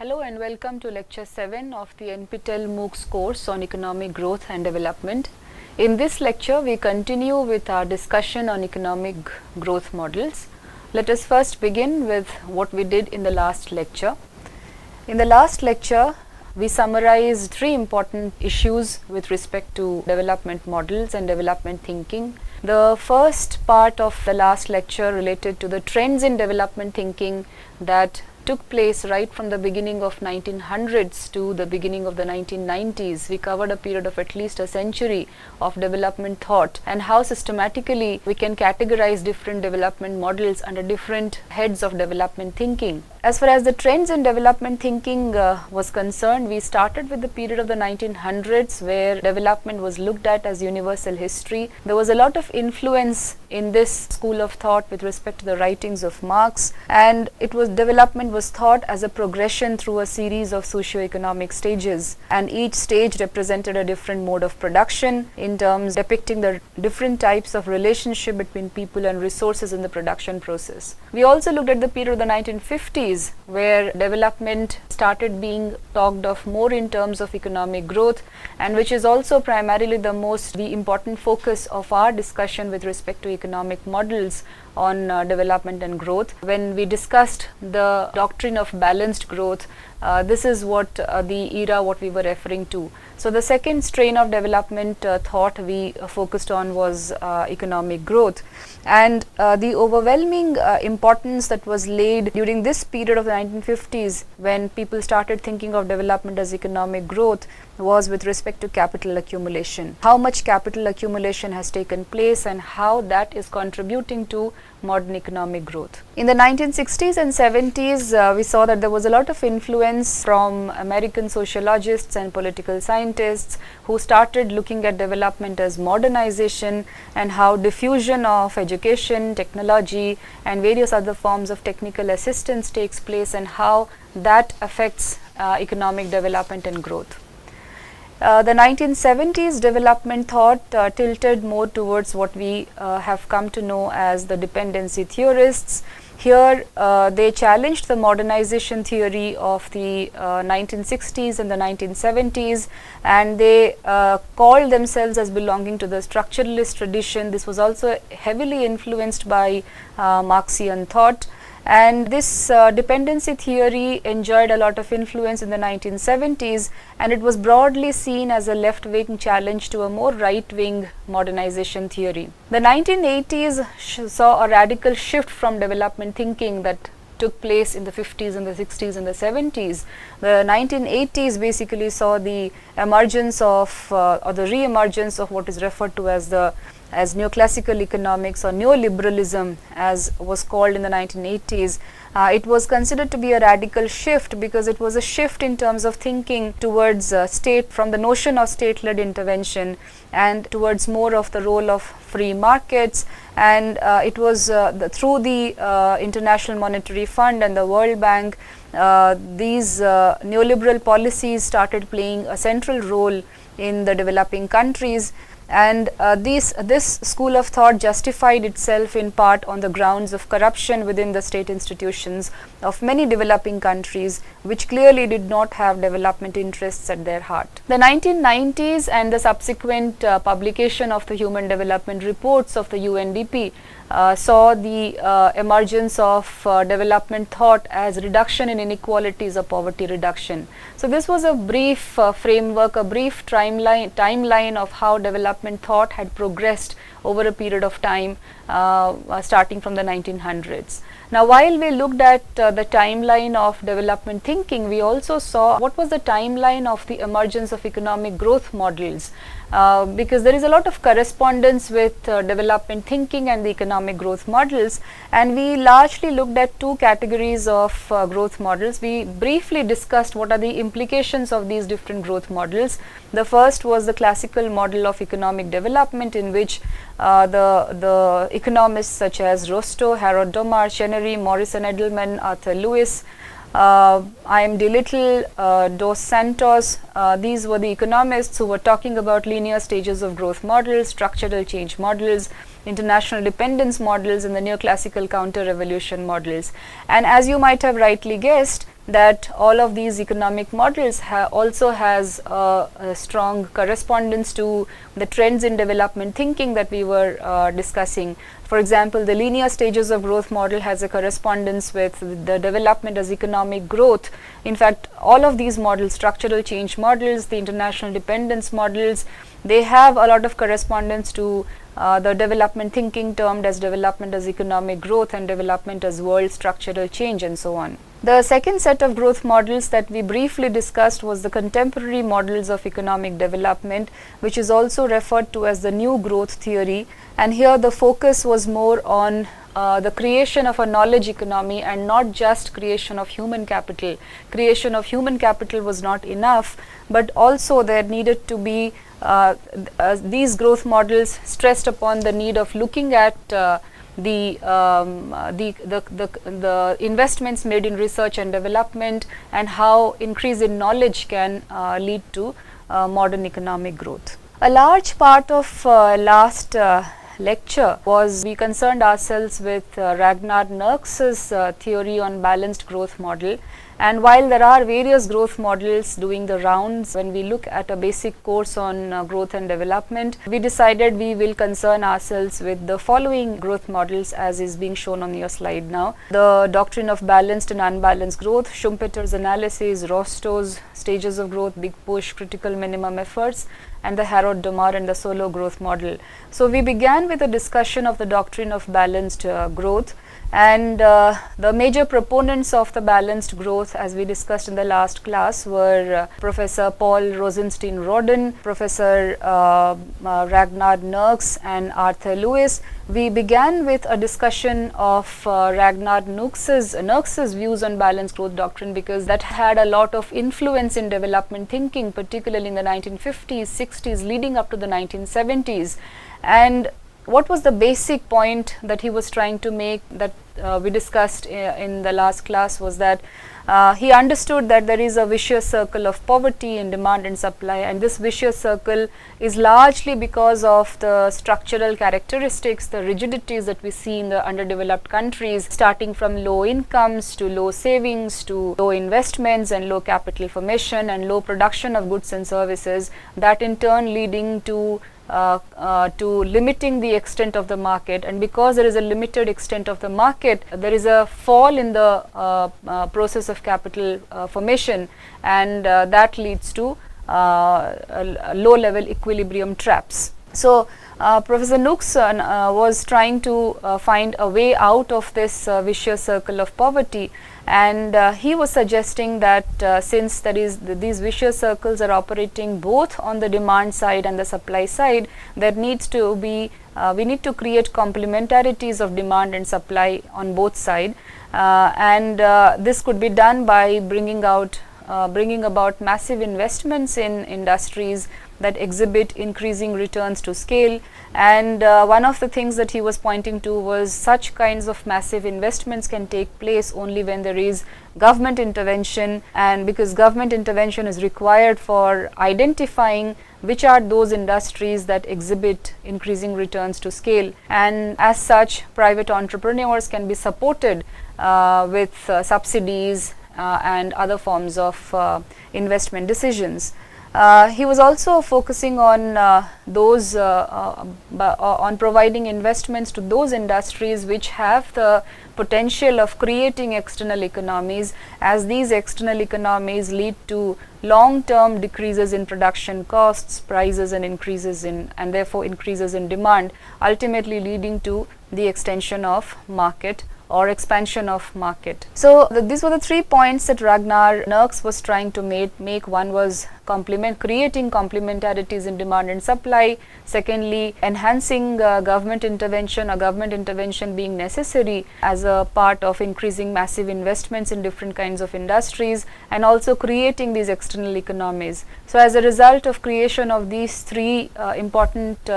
Hello and welcome to lecture 7 of the NPTEL MOOCs course on economic growth and development. In this lecture, we continue with our discussion on economic growth models. Let us first begin with what we did in the last lecture. In the last lecture, we summarized three important issues with respect to development models and development thinking. The first part of the last lecture related to the trends in development thinking that took place right from the beginning of 1900s to the beginning of the 1990s. We covered a period of at least a century of development thought and how systematically we can categorize different development models under different heads of development thinking. As far as the trends in development thinking was concerned, we started with the period of the 1900s where development was looked at as universal history. There was a lot of influence in this school of thought with respect to the writings of Marx, and development was thought as a progression through a series of socio-economic stages, and each stage represented a different mode of production in terms depicting the different types of relationship between people and resources in the production process. We also looked at the period of the 1950s where development started being talked of more in terms of economic growth, and which is also primarily the important focus of our discussion with respect to economic models on development and growth. When we discussed the doctrine of balanced growth, this is what we were referring to. So the second strain of development thought we focused on was economic growth, and the overwhelming importance that was laid during this period of the 1950s when people started thinking of development as economic growth was with respect to capital accumulation. How much capital accumulation has taken place and how that is contributing to modern economic growth. In the 1960s and 70s, we saw that there was a lot of influence from American sociologists and political scientists who started looking at development as modernization and how diffusion of education, technology and various other forms of technical assistance takes place and how that affects economic development and growth. The 1970s development thought tilted more towards what we have come to know as the dependency theorists. Here they challenged the modernization theory of the 1960s and the 1970s, and they called themselves as belonging to the structuralist tradition. This was also heavily influenced by Marxian thought. And this dependency theory enjoyed a lot of influence in the 1970s, and it was broadly seen as a left-wing challenge to a more right-wing modernization theory. The 1980s saw a radical shift from development thinking that took place in the 50s and the 60s and the 70s. The 1980s basically saw the emergence of or the re-emergence of what is referred to as neoclassical economics or neoliberalism, as was called in the 1980s. It was considered to be a radical shift because it was a shift in terms of thinking towards from the notion of state-led intervention and towards more of the role of free markets, and it was through the International Monetary Fund and the World Bank, these neoliberal policies started playing a central role in the developing countries. And this school of thought justified itself in part on the grounds of corruption within the state institutions of many developing countries, which clearly did not have development interests at their heart. The 1990s and the subsequent publication of the Human Development Reports of the UNDP saw the emergence of development thought as reduction in inequalities or poverty reduction. So this was a brief framework, a brief timeline of how development thought had progressed over a period of time starting from the 1900s. Now, while we looked at the timeline of development thinking, we also saw what was the timeline of the emergence of economic growth models, because there is a lot of correspondence with development thinking and the economic growth models, and we largely looked at two categories of growth models. We briefly discussed what are the implications of these different growth models. The first was the classical model of economic development, in which the economists such as Rostow, Harold Domar, Chenery, Morrison Edelman, Arthur Lewis, I.M. de Little, Dos Santos, these were the economists who were talking about linear stages of growth models, structural change models, international dependence models, and the neoclassical counter-revolution models. And as you might have rightly guessed, that all of these economic models also has a strong correspondence to the trends in development thinking that we were discussing. For example, the linear stages of growth model has a correspondence with the development as economic growth. In fact, all of these models, structural change models, the international dependence models, they have a lot of correspondence to the development thinking termed as development as economic growth and development as world structural change and so on. The second set of growth models that we briefly discussed was the contemporary models of economic development, which is also referred to as the new growth theory. And here the focus was more on the creation of a knowledge economy and not just creation of human capital. Creation of human capital was not enough, but also there needed to be these growth models stressed upon the need of looking at the investments made in research and development and how increase in knowledge can lead to modern economic growth. A large part of last lecture was we concerned ourselves with Ragnar Nurks's theory on balanced growth model. And while there are various growth models doing the rounds, when we look at a basic course on growth and development, we decided we will concern ourselves with the following growth models as is being shown on your slide now. The doctrine of balanced and unbalanced growth, Schumpeter's analysis, Rostow's stages of growth, big push, critical minimum efforts, and the Harrod-Domar and the solo growth model. So we began with a discussion of the doctrine of balanced growth. And the major proponents of the balanced growth, as we discussed in the last class, were Professor Paul Rosenstein-Rodin, Professor Ragnar Nurks, and Arthur Lewis. We began with a discussion of Ragnar Nurks's views on balanced growth doctrine, because that had a lot of influence in development thinking, particularly in the 1950s, 60s, leading up to the 1970s. And what was the basic point that he was trying to make that we discussed in the last class was that he understood that there is a vicious circle of poverty in demand and supply, and this vicious circle is largely because of the structural characteristics, the rigidities that we see in the underdeveloped countries, starting from low incomes to low savings to low investments and low capital formation and low production of goods and services, that in turn leading to limiting the extent of the market. And because there is a limited extent of the market, there is a fall in the process of capital formation, and that leads to low level equilibrium traps. So Professor Nurks was trying to find a way out of this vicious circle of poverty, and he was suggesting that since there is these vicious circles are operating both on the demand side and the supply side, there needs to be we need to create complementarities of demand and supply on both sides, and this could be done by bringing about massive investments in industries that exhibit increasing returns to scale. And one of the things that he was pointing to was such kinds of massive investments can take place only when there is government intervention, and because government intervention is required for identifying which are those industries that exhibit increasing returns to scale, and as such private entrepreneurs can be supported with subsidies and other forms of investment decisions. He was also focusing on on providing investments to those industries which have the potential of creating external economies, as these external economies lead to long-term decreases in production costs, prices, and and therefore increases in demand, ultimately leading to the extension of market or expansion of market. So these were the 3 points that Ragnar Nurks was trying to make. One was creating complementarities in demand and supply. Secondly, enhancing government intervention, or government intervention being necessary as a part of increasing massive investments in different kinds of industries, and also creating these external economies. So as a result of creation of these 3 important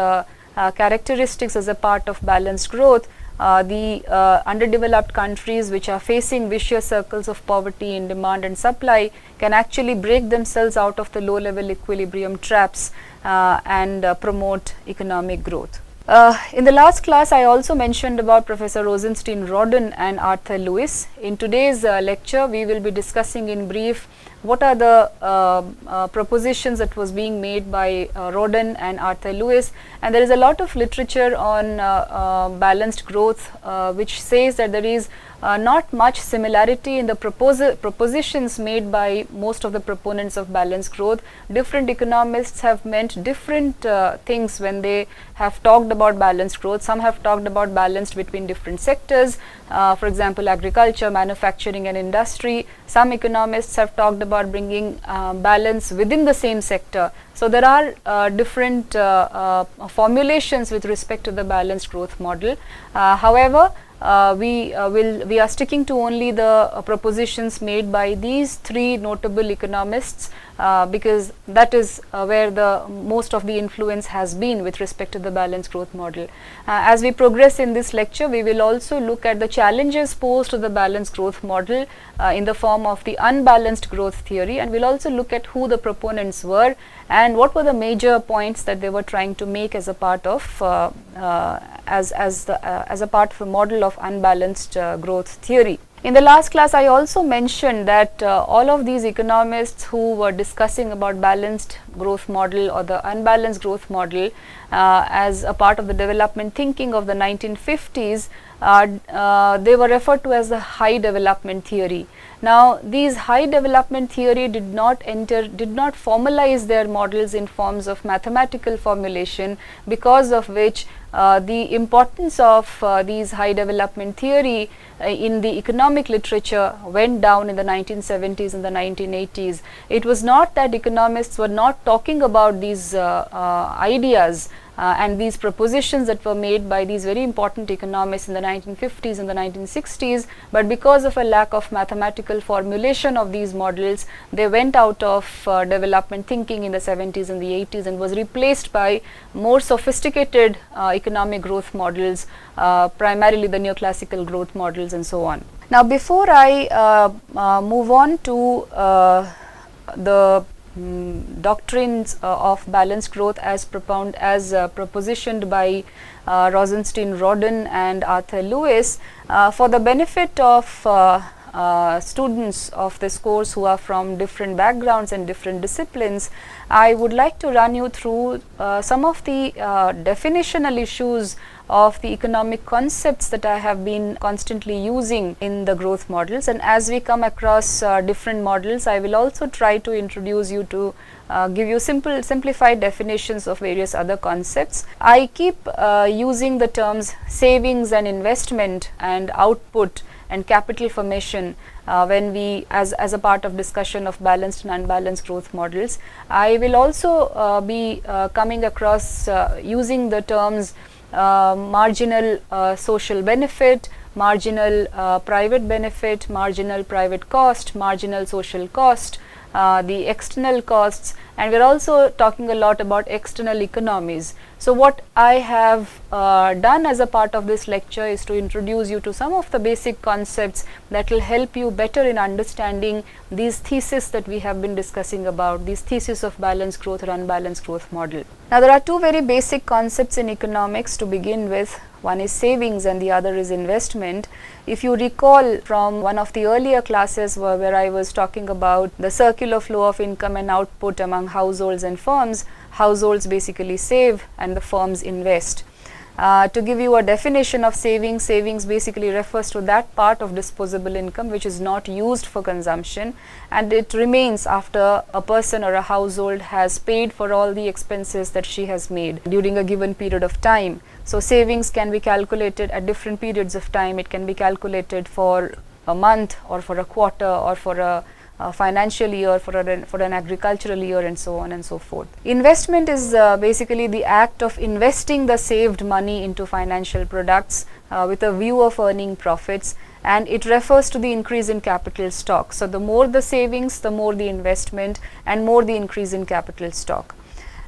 characteristics as a part of balanced growth, the underdeveloped countries which are facing vicious circles of poverty in demand and supply can actually break themselves out of the low level equilibrium traps and promote economic growth. In the last class, I also mentioned about Professor Rosenstein-Rodin and Arthur Lewis. In today's lecture, we will be discussing in brief what are the propositions that was being made by Rodin and Arthur Lewis. And there is a lot of literature on balanced growth which says that there is not much similarity in the propositions made by most of the proponents of balanced growth. Different economists have meant different things when they have talked about balanced growth. Some have talked about balanced between different sectors, for example, agriculture, manufacturing and industry. Some economists have talked about bringing balance within the same sector. So there are different formulations with respect to the balanced growth model. However, we are sticking to only the propositions made by these three notable economists because that is where the most of the influence has been with respect to the balanced growth model. As we progress in this lecture, we will also look at the challenges posed to the balanced growth model in the form of the unbalanced growth theory, and we'll also look at who the proponents were and what were the major points that they were trying to make as a part of as a part of the model of unbalanced growth theory. In the last class, I also mentioned that all of these economists who were discussing about balanced growth model or the unbalanced growth model as a part of the development thinking of the 1950s, they were referred to as the high development theory. Now, these high development theory did not formalize their models in forms of mathematical formulation, because of which the importance of these high development theory in the economic literature went down in the 1970s and the 1980s. It was not that economists were not talking about these ideas and these propositions that were made by these very important economists in the 1950s and the 1960s, but because of a lack of mathematical formulation of these models, they went out of development thinking in the 70s and the 80s and was replaced by more sophisticated economic growth models, primarily the neoclassical growth models and so on. Now, before I move on to the doctrines of balanced growth as propositioned by Rosenstein-Rodin and Arthur Lewis, for the benefit of students of this course who are from different backgrounds and different disciplines, I would like to run you through some of the definitional issues of the economic concepts that I have been constantly using in the growth models. And as we come across different models, I will also try to introduce you to give you simplified definitions of various other concepts. I keep using the terms savings and investment and output and capital formation when we as a part of discussion of balanced and unbalanced growth models. I will also be coming across using the terms marginal social benefit, marginal private benefit, marginal private cost, marginal social cost, the external costs, and we are also talking a lot about external economies. So what I have done as a part of this lecture is to introduce you to some of the basic concepts that will help you better in understanding these theses that we have been discussing about, these theses of balanced growth or unbalanced growth model. Now, there are two very basic concepts in economics to begin with. One is savings and the other is investment. If you recall from one of the earlier classes where I was talking about the circular flow of income and output among households and firms, households basically save and the firms invest. To give you a definition of savings, savings basically refers to that part of disposable income which is not used for consumption and it remains after a person or a household has paid for all the expenses that she has made during a given period of time. So savings can be calculated at different periods of time. It can be calculated for a month or for a quarter or for a financial year, for an agricultural year, and so on and so forth. Investment is basically the act of investing the saved money into financial products with a view of earning profits, and it refers to the increase in capital stock. So the more the savings, the more the investment and more the increase in capital stock.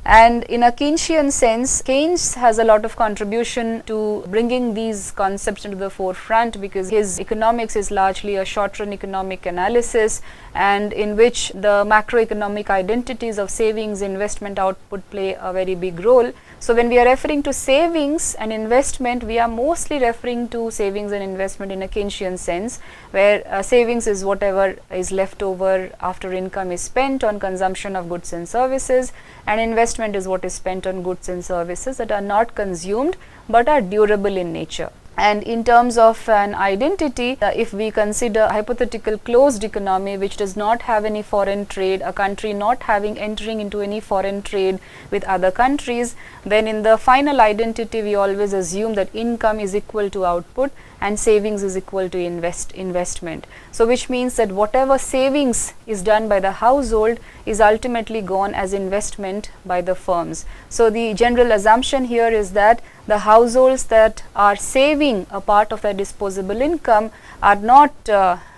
And in a Keynesian sense, Keynes has a lot of contribution to bringing these concepts into the forefront, because his economics is largely a short-run economic analysis, and in which the macroeconomic identities of savings, investment, output play a very big role. So when we are referring to savings and investment, we are mostly referring to savings and investment in a Keynesian sense, where savings is whatever is left over after income is spent on consumption of goods and services, and investment is what is spent on goods and services that are not consumed but are durable in nature. And in terms of an identity, if we consider hypothetical closed economy which does not have any foreign trade, a country not entering into any foreign trade with other countries, then in the final identity we always assume that income is equal to output and savings is equal to investment. So which means that whatever savings is done by the household is ultimately gone as investment by the firms. So the general assumption here is that the households that are saving a part of their disposable income are not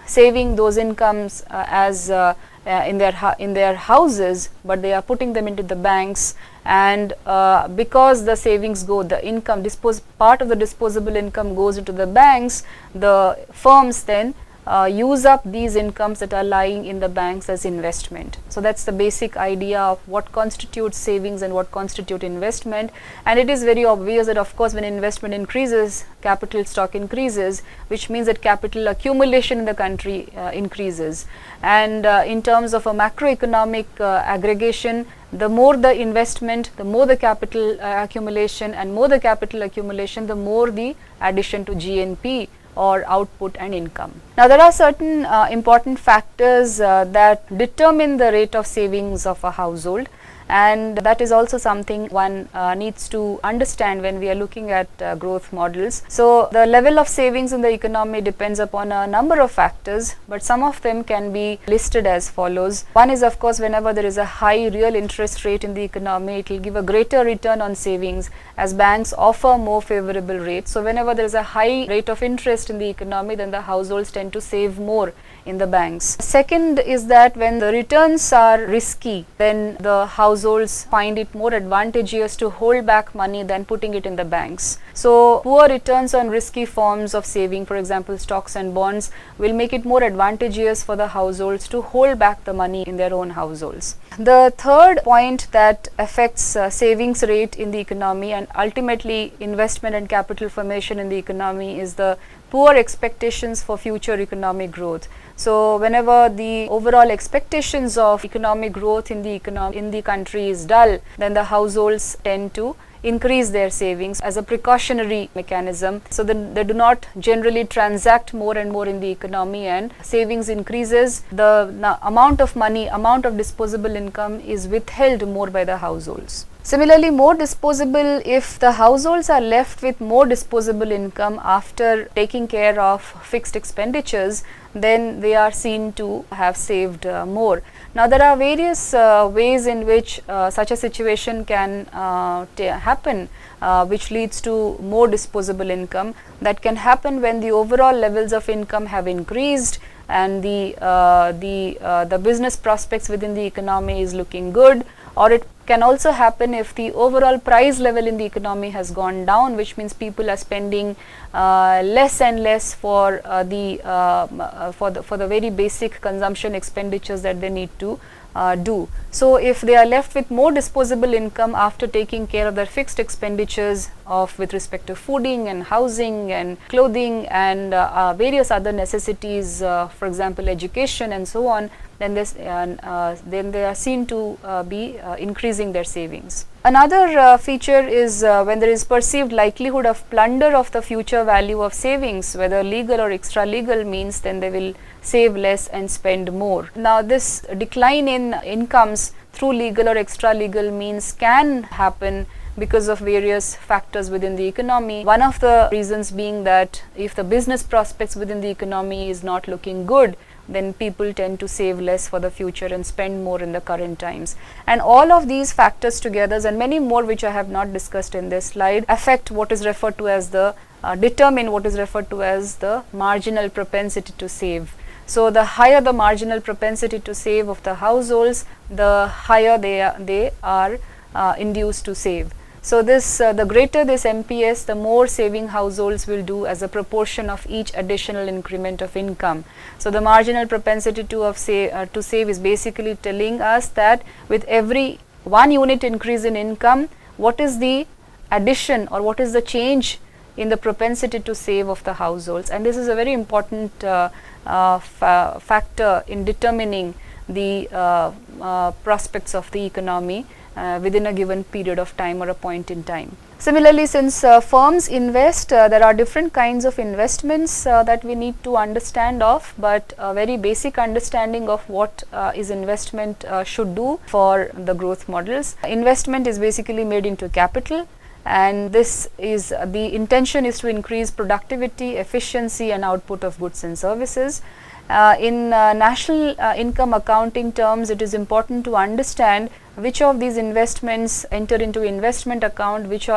saving those incomes in their houses, but they are putting them into the banks, and because the savings go, the income part of the disposable income goes into the banks, the firms then use up these incomes that are lying in the banks as investment. So that's the basic idea of what constitutes savings and what constitute investment. And it is very obvious that of course when investment increases, capital stock increases, which means that capital accumulation in the country increases. And in terms of a macroeconomic aggregation, the more the investment, the more the capital accumulation, and more the capital accumulation, the more the addition to GNP or output and income. Now there are certain important factors that determine the rate of savings of a household, and that is also something one needs to understand when we are looking at growth models. So the level of savings in the economy depends upon a number of factors, but some of them can be listed as follows. One is of course whenever there is a high real interest rate in the economy, it will give a greater return on savings as banks offer more favorable rates. So whenever there is a high rate of interest in the economy, then the households tend to save more in the banks. Second is that when the returns are risky, then the households find it more advantageous to hold back money than putting it in the banks. So poor returns on risky forms of saving, for example stocks and bonds, will make it more advantageous for the households to hold back the money in their own households. The third point that affects savings rate in the economy and ultimately investment and capital formation in the economy is the poor expectations for future economic growth. So whenever the overall expectations of economic growth in the country is dull, then the households tend to increase their savings as a precautionary mechanism, so that they do not generally transact more and more in the economy, and savings increases, the amount of money, amount of disposable income is withheld more by the households. Similarly, more disposable, if the households are left with more disposable income after taking care of fixed expenditures, then they are seen to have saved more. Now there are various ways in which such a situation can happen, which leads to more disposable income. That can happen when the overall levels of income have increased and the business prospects within the economy is looking good, or it can also happen if the overall price level in the economy has gone down, which means people are spending less and less for the very basic consumption expenditures that they need to do. So if they are left with more disposable income after taking care of their fixed expenditures with respect to fooding and housing and clothing and various other necessities, for example education and so on, then they are seen to be increasing their savings. Another feature is when there is perceived likelihood of plunder of the future value of savings, whether legal or extra legal means, then they will save less and spend more. Now this decline in incomes through legal or extra legal means can happen because of various factors within the economy. One of the reasons being that if the business prospects within the economy is not looking good, then people tend to save less for the future and spend more in the current times. And all of these factors together, and many more which I have not discussed in this slide, affect what is referred to as determine what is referred to as the marginal propensity to save. So the higher the marginal propensity to save of the households, the higher they are induced to save. So this the greater this MPS, the more saving households will do as a proportion of each additional increment of income. So the marginal propensity to save is basically telling us that with every 1 unit increase in income, what is the addition or what is the change in the propensity to save of the households, and this is a very important factor in determining the prospects of the economy within a given period of time or a point in time. Similarly, since firms invest, there are different kinds of investments that we need to understand of, but a very basic understanding of what is investment should do for the growth models. Investment is basically made into capital, and this is the intention is to increase productivity, efficiency and output of goods and services. In national income accounting terms, it is important to understand which of these investments enter into investment account, which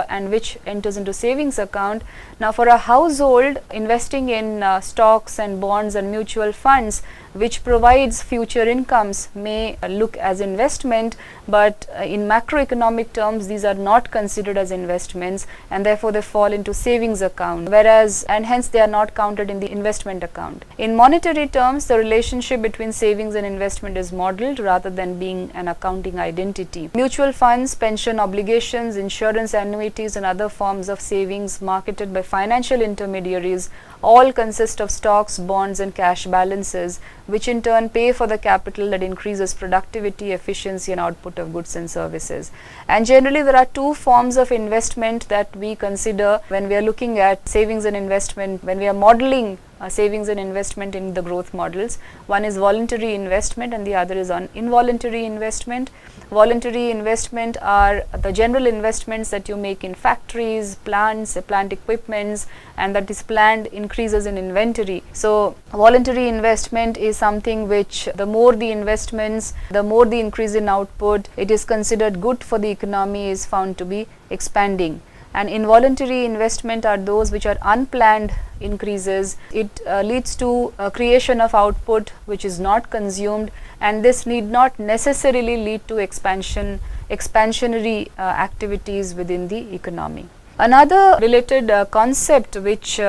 enters into savings account. Now for a household, investing in stocks and bonds and mutual funds which provides future incomes may look as investment, but in macroeconomic terms these are not considered as investments, and therefore they fall into savings account, and hence they are not counted in the investment account. In monetary terms, the relationship between savings and investment is modeled rather than being an accounting identity. Mutual funds, pension obligations, insurance annuities and other forms of savings marketed by financial intermediaries all consist of stocks, bonds and cash balances, which in turn pay for the capital that increases productivity, efficiency and output of goods and services. And generally there are two forms of investment that we consider when we are looking at savings and investment, when we are modeling savings and investment in the growth models. One is voluntary investment and the other is on involuntary investment. Voluntary investment are the general investments that you make in factories, plants, plant equipments, and that is planned increases in inventory. So voluntary investment is something which the more the investments, the more the increase in output, it is considered good for the economy, is found to be expanding. And involuntary investment are those which are unplanned increases. It leads to creation of output which is not consumed, and this need not necessarily lead to expansionary activities within the economy. Another related concept which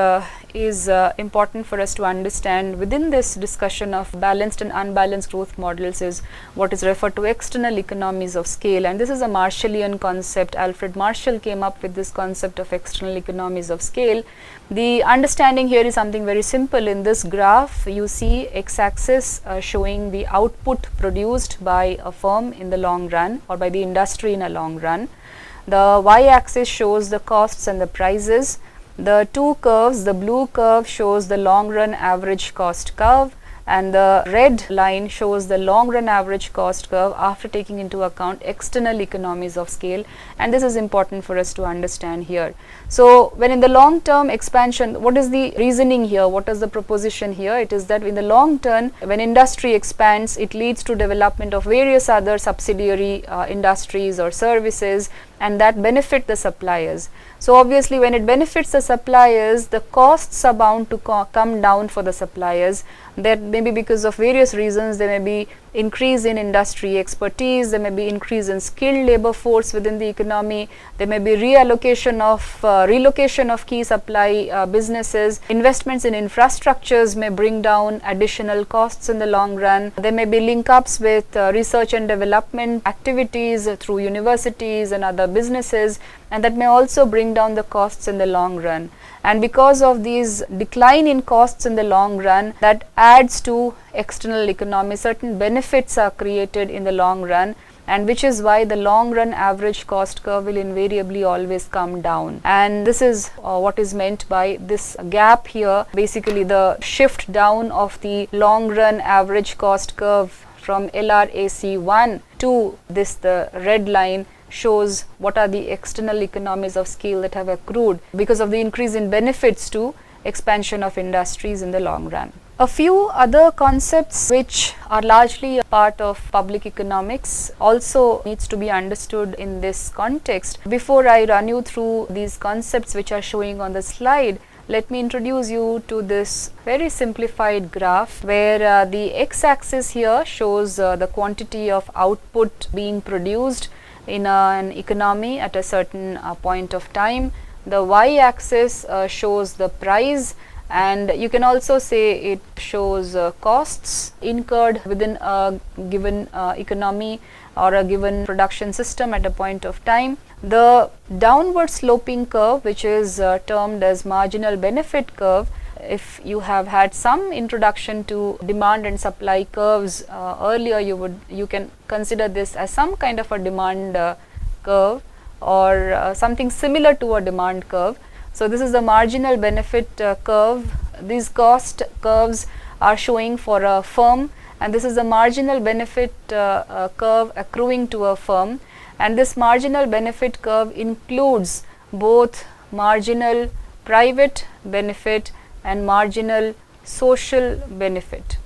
is important for us to understand within this discussion of balanced and unbalanced growth models is what is referred to external economies of scale, and this is a Marshallian concept. Alfred Marshall came up with this concept of external economies of scale. The understanding here is something very simple. In this graph you see x-axis showing the output produced by a firm in the long run or by the industry in a long run. The y-axis shows the costs and the prices. The two curves, the blue curve shows the long run average cost curve, and the red line shows the long run average cost curve after taking into account external economies of scale, and this is important for us to understand here. So when in the long term expansion, what is the reasoning here, what is the proposition here? It is that in the long term, when industry expands, it leads to development of various other subsidiary industries or services, and that benefit the suppliers. So obviously when it benefits the suppliers, the costs are bound to come down for the suppliers. That may be because of various reasons. There may be increase in industry expertise, there may be increase in skilled labor force within the economy, there may be relocation of key supply businesses, investments in infrastructures may bring down additional costs in the long run, there may be link ups with research and development activities through universities and other businesses, and that may also bring down the costs in the long run. And because of these decline in costs in the long run, that adds to external economy, certain benefits are created in the long run, and which is why the long run average cost curve will invariably always come down. And this is what is meant by this gap here, basically the shift down of the long run average cost curve from LRAC1 to this, the red line shows what are the external economies of scale that have accrued because of the increase in benefits to expansion of industries in the long run. A few other concepts which are largely a part of public economics also needs to be understood in this context. Before I run you through these concepts which are showing on the slide, let me introduce you to this very simplified graph where the x-axis here shows the quantity of output being produced, in an economy at a certain point of time. The y axis shows the price, and you can also say it shows costs incurred within a given economy or a given production system at a point of time. The downward sloping curve, which is termed as marginal benefit curve, if you have had some introduction to demand and supply curves earlier, you can consider this as some kind of a demand curve or something similar to a demand curve. So this is the marginal benefit curve. These cost curves are showing for a firm, and this is the marginal benefit curve accruing to a firm, and this marginal benefit curve includes both marginal private benefit and marginal social benefit.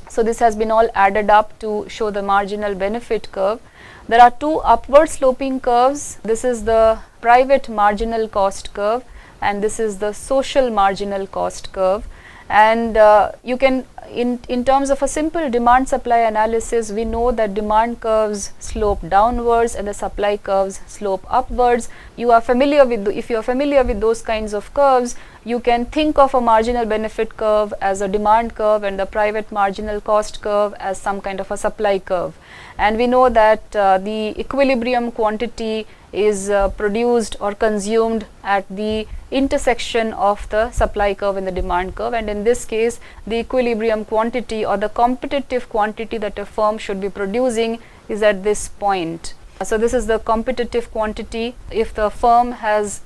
So this has been all added up to show the marginal benefit curve. There are two upward sloping curves. This is the private marginal cost curve, and this is the social marginal cost curve. And you can, in terms of a simple demand supply analysis, we know that demand curves slope downwards and the supply curves slope upwards. You are familiar with, if you are familiar with those kinds of curves, you can think of a marginal benefit curve as a demand curve and the private marginal cost curve as some kind of a supply curve. And we know that the equilibrium quantity is produced or consumed at the intersection of the supply curve and the demand curve, and in this case the equilibrium quantity or the competitive quantity that a firm should be producing is at this point. So this is the competitive quantity if the firm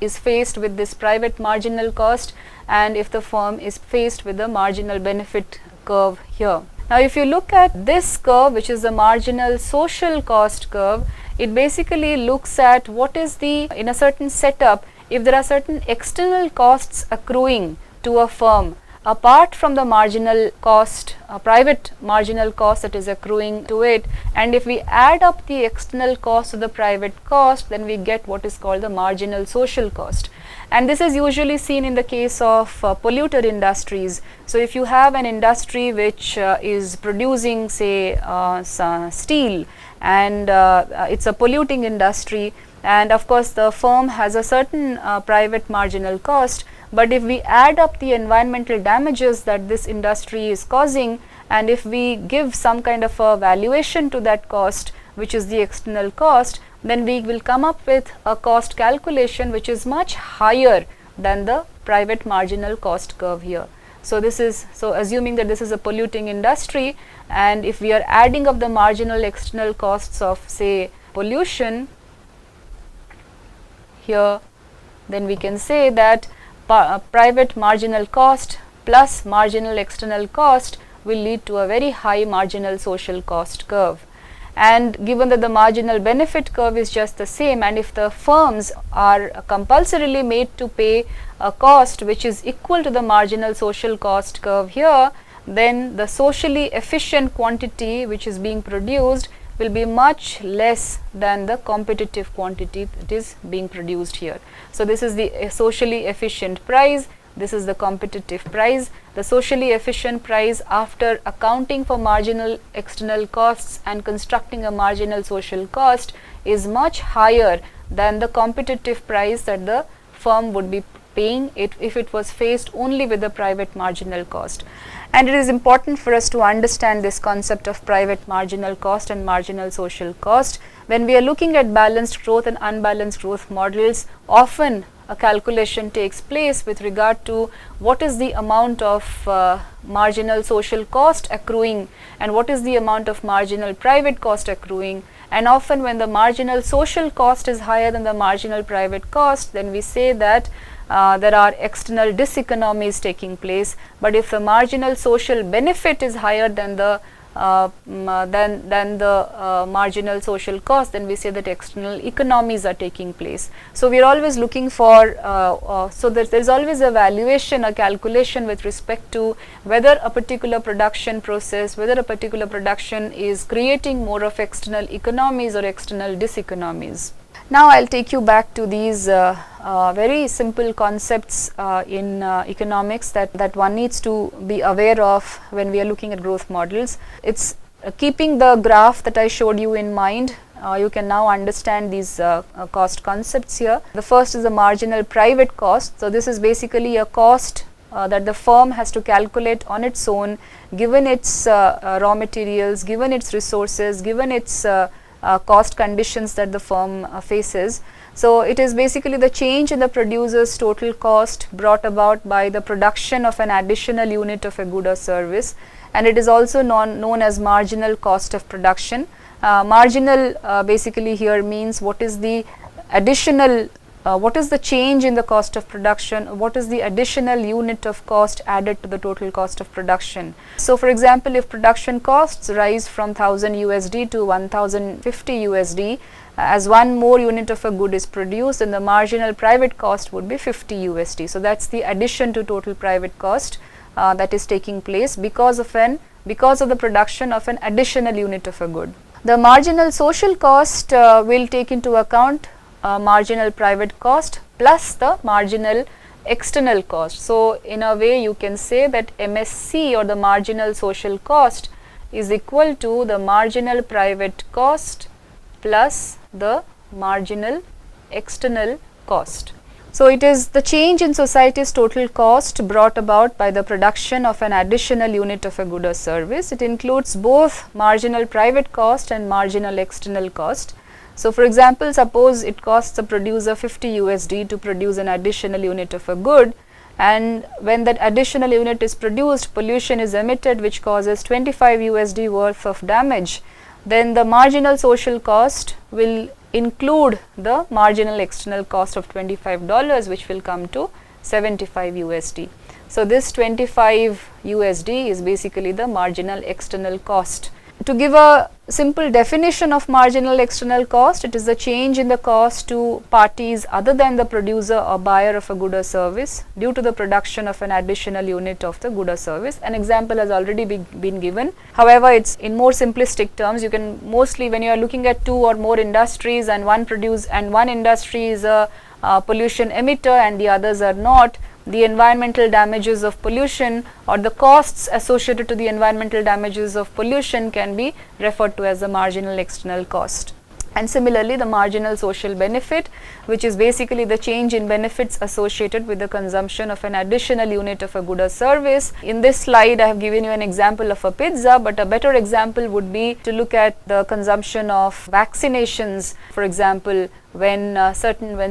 is faced with this private marginal cost, and if the firm is faced with the marginal benefit curve here. Now if you look at this curve, which is the marginal social cost curve, it basically looks at what is the, in a certain setup, if there are certain external costs accruing to a firm apart from the marginal cost, private marginal cost that is accruing to it, and if we add up the external cost to the private cost, then we get what is called the marginal social cost. And this is usually seen in the case of polluter industries. So if you have an industry which is producing, say, steel, and it's a polluting industry, and of course the firm has a certain private marginal cost, but if we add up the environmental damages that this industry is causing, and if we give some kind of a valuation to that cost, which is the external cost, then we will come up with a cost calculation which is much higher than the private marginal cost curve here. So this is, so assuming that this is a polluting industry, and if we are adding up the marginal external costs of, say, pollution here, then we can say that private marginal cost plus marginal external cost will lead to a very high marginal social cost curve. And given that the marginal benefit curve is just the same, and if the firms are compulsorily made to pay a cost which is equal to the marginal social cost curve here, then the socially efficient quantity which is being produced will be much less than the competitive quantity that is being produced here. So this is the socially efficient price, this is the competitive price. The socially efficient price, after accounting for marginal external costs and constructing a marginal social cost, is much higher than the competitive price that the firm would be paying it if it was faced only with the private marginal cost. And it is important for us to understand this concept of private marginal cost and marginal social cost. When we are looking at balanced growth and unbalanced growth models, often a calculation takes place with regard to what is the amount of marginal social cost accruing and what is the amount of marginal private cost accruing. And often when the marginal social cost is higher than the marginal private cost, then we say that there are external diseconomies taking place. But if the marginal social benefit is higher than the marginal social cost, then we say that external economies are taking place. So we are always looking for, so there is always a valuation, a calculation with respect to whether a particular production process, whether a particular production is creating more of external economies or external diseconomies. Now I will take you back to these very simple concepts in economics that one needs to be aware of when we are looking at growth models. It's keeping the graph that I showed you in mind, you can now understand these cost concepts here. The first is the marginal private cost. So this is basically a cost that the firm has to calculate on its own, given its raw materials, given its resources, given its cost conditions that the firm faces. So it is basically the change in the producer's total cost brought about by the production of an additional unit of a good or service, and it is also known as marginal cost of production. Marginal basically here means what is the additional, what is the change in the cost of production, what is the additional unit of cost added to the total cost of production. So for example, if production costs rise from 1000 USD to 1050 USD, as one more unit of a good is produced, then the marginal private cost would be 50 USD. So that's the addition to total private cost that is taking place because of the production of an additional unit of a good. The marginal social cost will take into account marginal private cost plus the marginal external cost. So in a way you can say that MSC, or the marginal social cost, is equal to the marginal private cost plus the marginal external cost. So it is the change in society's total cost brought about by the production of an additional unit of a good or service. It includes both marginal private cost and marginal external cost. So for example, suppose it costs the producer 50 USD to produce an additional unit of a good, and when that additional unit is produced, pollution is emitted which causes 25 USD worth of damage. Then the marginal social cost will include the marginal external cost of $25, which will come to 75 USD. So this 25 USD is basically the marginal external cost. To give a simple definition of marginal external cost, it is the change in the cost to parties other than the producer or buyer of a good or service due to the production of an additional unit of the good or service. An example has already been given. However, it's in more simplistic terms. You can mostly, when you are looking at two or more industries and one industry is a pollution emitter and the others are not, the environmental damages of pollution or the costs associated to the environmental damages of pollution can be referred to as the marginal external cost. And similarly, the marginal social benefit, which is basically the change in benefits associated with the consumption of an additional unit of a good or service. In this slide, I have given you an example of a pizza, but a better example would be to look at the consumption of vaccinations. For example, when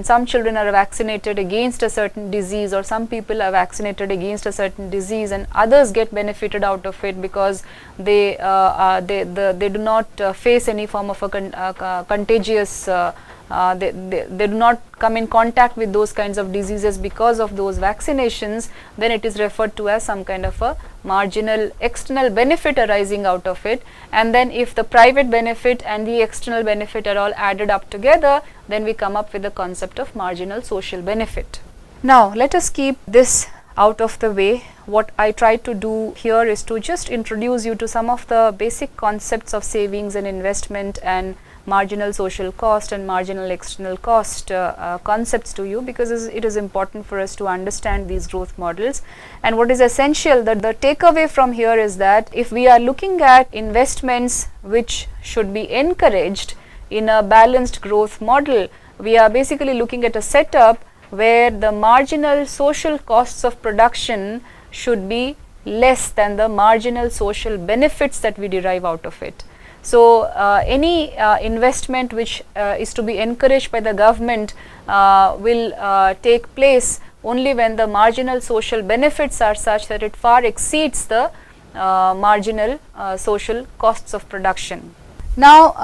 some children are vaccinated against a certain disease, or some people are vaccinated against a certain disease and others get benefited out of it because they do not face any form of a contagious they do not come in contact with those kinds of diseases because of those vaccinations, then it is referred to as some kind of a marginal external benefit arising out of it. And then if the private benefit and the external benefit are all added up together, then we come up with the concept of marginal social benefit. Now let us keep this out of the way. What I try to do here is to just introduce you to some of the basic concepts of savings and investment and marginal social cost and marginal external cost concepts to you, because it is important for us to understand these growth models. And what is essential, that the takeaway from here is that if we are looking at investments which should be encouraged in a balanced growth model, we are basically looking at a setup where the marginal social costs of production should be less than the marginal social benefits that we derive out of it. So any investment which is to be encouraged by the government will take place only when the marginal social benefits are such that it far exceeds the marginal social costs of production. Now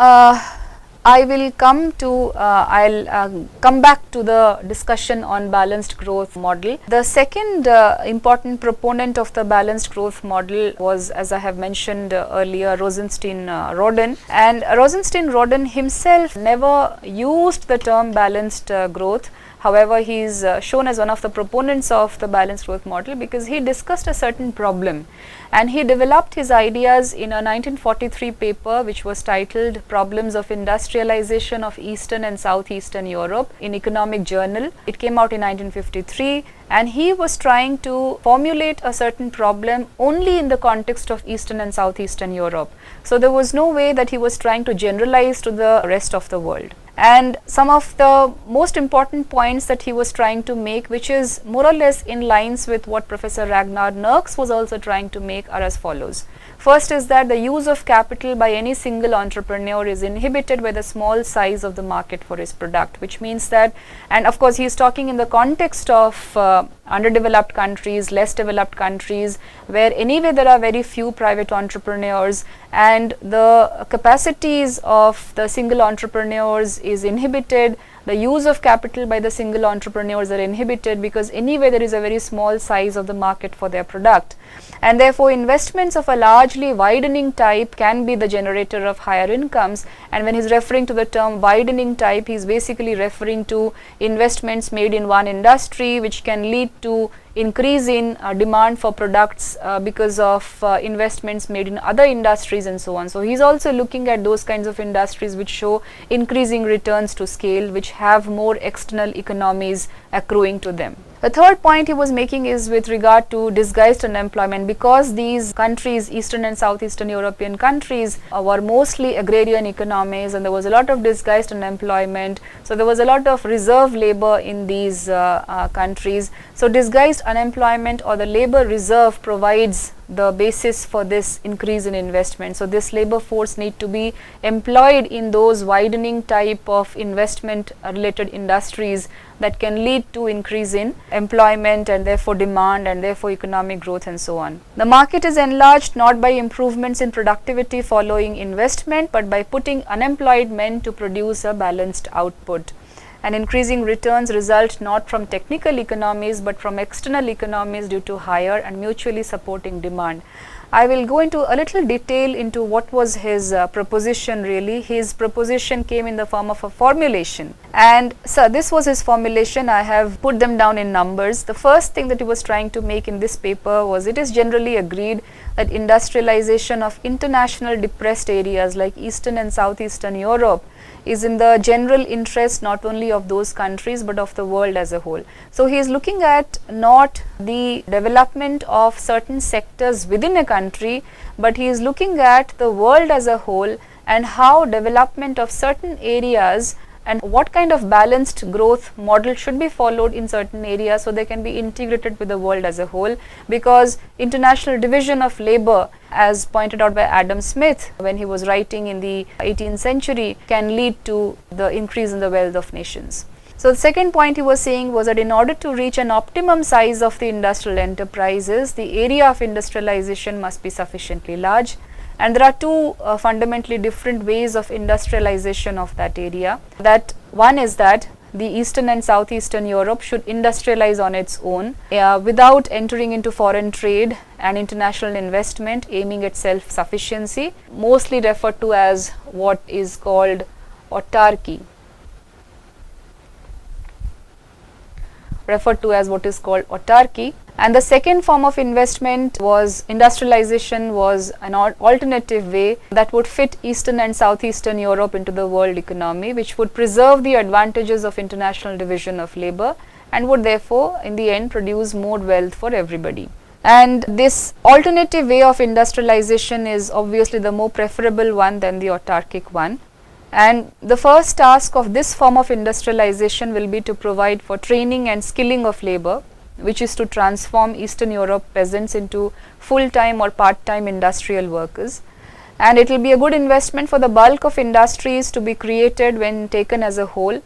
I will come to, I'll come back to the discussion on balanced growth model. The second important proponent of the balanced growth model was, as I have mentioned earlier, Rosenstein-Roden. And Rosenstein-Roden himself never used the term balanced growth, However, he is shown as one of the proponents of the balanced growth model because he discussed a certain problem, and he developed his ideas in a 1943 paper which was titled Problems of Industrialization of Eastern and Southeastern Europe in Economic Journal. It came out in 1953, and he was trying to formulate a certain problem only in the context of Eastern and Southeastern Europe. So there was no way that he was trying to generalize to the rest of the world. And some of the most important points that he was trying to make, which is more or less in lines with what Professor Ragnar Nurks was also trying to make, are as follows. First is that the use of capital by any single entrepreneur is inhibited by the small size of the market for his product, which means that, and of course he is talking in the context of underdeveloped countries, less developed countries, where anyway there are very few private entrepreneurs, and the capacities of the single entrepreneurs is inhibited. The use of capital by the single entrepreneurs are inhibited because anyway there is a very small size of the market for their product, and therefore investments of a largely widening type can be the generator of higher incomes. And when he is referring to the term widening type, he is basically referring to investments made in one industry which can lead to increase in demand for products because of investments made in other industries and so on. So he is also looking at those kinds of industries which show increasing returns to scale, which have more external economies accruing to them. The third point he was making is with regard to disguised unemployment. Because these countries, Eastern and Southeastern European countries, were mostly agrarian economies, and there was a lot of disguised unemployment. So there was a lot of reserve labor in these countries. So disguised unemployment or the labor reserve provides the basis for this increase in investment. So this labor force need to be employed in those widening type of investment related industries that can lead to increase in employment and therefore demand and therefore economic growth and so on. The market is enlarged not by improvements in productivity following investment, but by putting unemployed men to produce a balanced output. And increasing returns result not from technical economies but from external economies due to higher and mutually supporting demand. I will go into a little detail into what was his proposition really. His proposition came in the form of a formulation, and so this was his formulation. I have put them down in numbers. The first thing that he was trying to make in this paper was, it is generally agreed that industrialization of international depressed areas like Eastern and Southeastern Europe is in the general interest not only of those countries but of the world as a whole. So he is looking at not the development of certain sectors within a country, but he is looking at the world as a whole and how development of certain areas and what kind of balanced growth model should be followed in certain areas so they can be integrated with the world as a whole. Because international division of labor, as pointed out by Adam Smith when he was writing in the 18th century, can lead to the increase in the wealth of nations. So the second point he was saying was that in order to reach an optimum size of the industrial enterprises, the area of industrialization must be sufficiently large. And there are two fundamentally different ways of industrialization of that area. That one is that the Eastern and Southeastern Europe should industrialize on its own without entering into foreign trade and international investment, aiming at self-sufficiency, mostly referred to as what is called autarky. And the second form of investment was industrialization was an alternative way that would fit Eastern and Southeastern Europe into the world economy, which would preserve the advantages of international division of labor and would therefore in the end produce more wealth for everybody. And this alternative way of industrialization is obviously the more preferable one than the autarkic one. And the first task of this form of industrialization will be to provide for training and skilling of labor, which is to transform Eastern Europe peasants into full-time or part-time industrial workers. And it will be a good investment for the bulk of industries to be created when taken as a whole,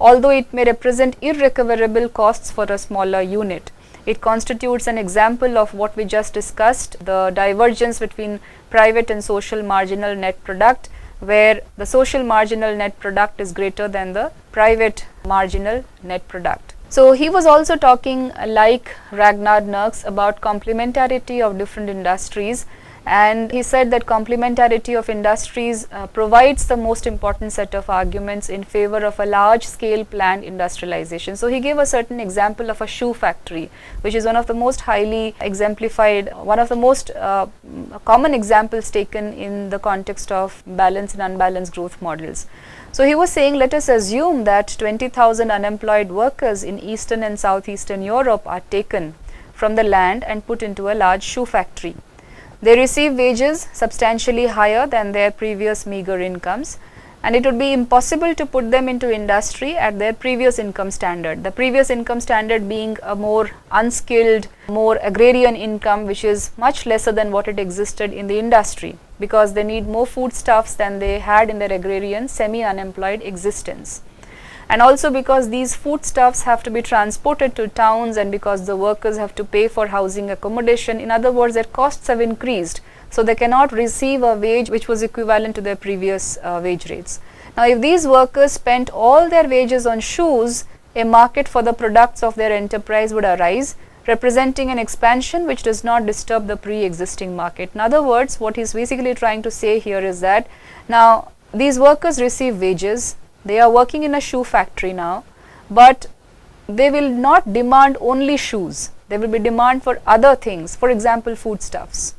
although it may represent irrecoverable costs for a smaller unit. It constitutes an example of what we just discussed, the divergence between private and social marginal net product, where the social marginal net product is greater than the private marginal net product. So he was also talking, like Ragnar Nurks, about complementarity of different industries, And he said that complementarity of industries provides the most important set of arguments in favor of a large scale planned industrialization. So he gave a certain example of a shoe factory, which is one of the most highly exemplified, one of the most common examples taken in the context of balanced and unbalanced growth models. So he was saying, let us assume that 20,000 unemployed workers in Eastern and Southeastern Europe are taken from the land and put into a large shoe factory. They receive wages substantially higher than their previous meager incomes, and it would be impossible to put them into industry at their previous income standard. The previous income standard being a more unskilled, more agrarian income, which is much lesser than what it existed in the industry, because they need more foodstuffs than they had in their agrarian semi-unemployed existence. And also because these foodstuffs have to be transported to towns, and because the workers have to pay for housing accommodation. In other words, their costs have increased, so they cannot receive a wage which was equivalent to their previous wage rates. Now, if these workers spent all their wages on shoes, a market for the products of their enterprise would arise, representing an expansion which does not disturb the pre-existing market. In other words, what he's basically trying to say here is that now these workers receive wages. They are working in a shoe factory now, but they will not demand only shoes. There will be demand for other things, for example, foodstuffs.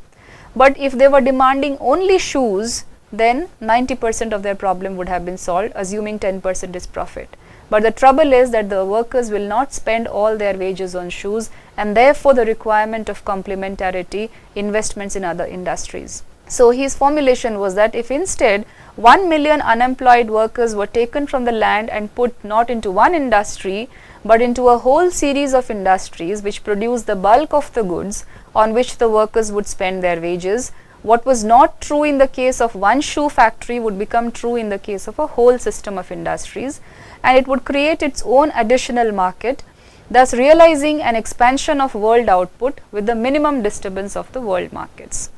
But if they were demanding only shoes, then 90% of their problem would have been solved, assuming 10% is profit. But the trouble is that the workers will not spend all their wages on shoes, and therefore the requirement of complementarity investments in other industries. So his formulation was that if instead 1 million unemployed workers were taken from the land and put not into one industry, but into a whole series of industries which produce the bulk of the goods on which the workers would spend their wages, what was not true in the case of one shoe factory would become true in the case of a whole system of industries, and it would create its own additional market, thus realizing an expansion of world output with the minimum disturbance of the world markets.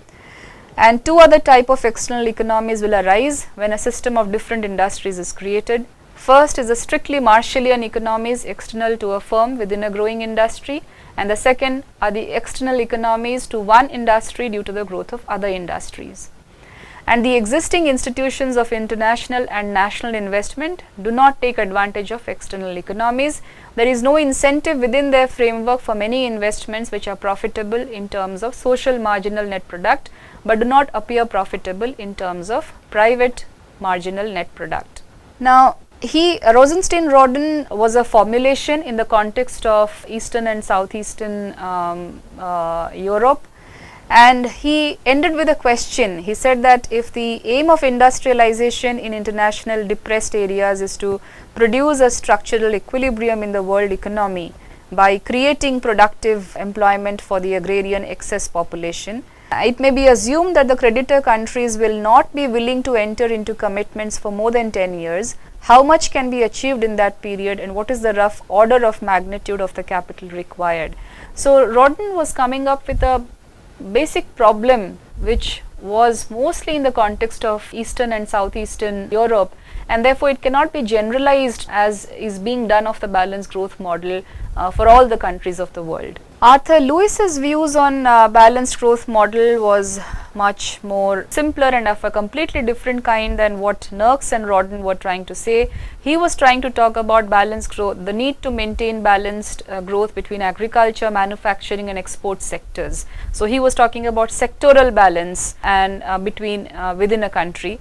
And two other type of external economies will arise when a system of different industries is created. First is the strictly Marshallian economies external to a firm within a growing industry, and the second are the external economies to one industry due to the growth of other industries. And the existing institutions of international and national investment do not take advantage of external economies. There is no incentive within their framework for many investments which are profitable in terms of social marginal net product, but do not appear profitable in terms of private marginal net product. Now, Rosenstein-Rodin was a formulation in the context of Eastern and Southeastern Europe, and he ended with a question. He said that if the aim of industrialization in international depressed areas is to produce a structural equilibrium in the world economy by creating productive employment for the agrarian excess population, it may be assumed that the creditor countries will not be willing to enter into commitments for more than 10 years. How much can be achieved in that period, and what is the rough order of magnitude of the capital required? So Rodin was coming up with a basic problem which was mostly in the context of Eastern and Southeastern Europe, and therefore it cannot be generalized as is being done of the balanced growth model for all the countries of the world. Arthur Lewis's views on balanced growth model was much more simpler and of a completely different kind than what Nurks and Rodin were trying to say. He was trying to talk about balanced growth, the need to maintain balanced growth between agriculture, manufacturing and export sectors. So he was talking about sectoral balance and within a country.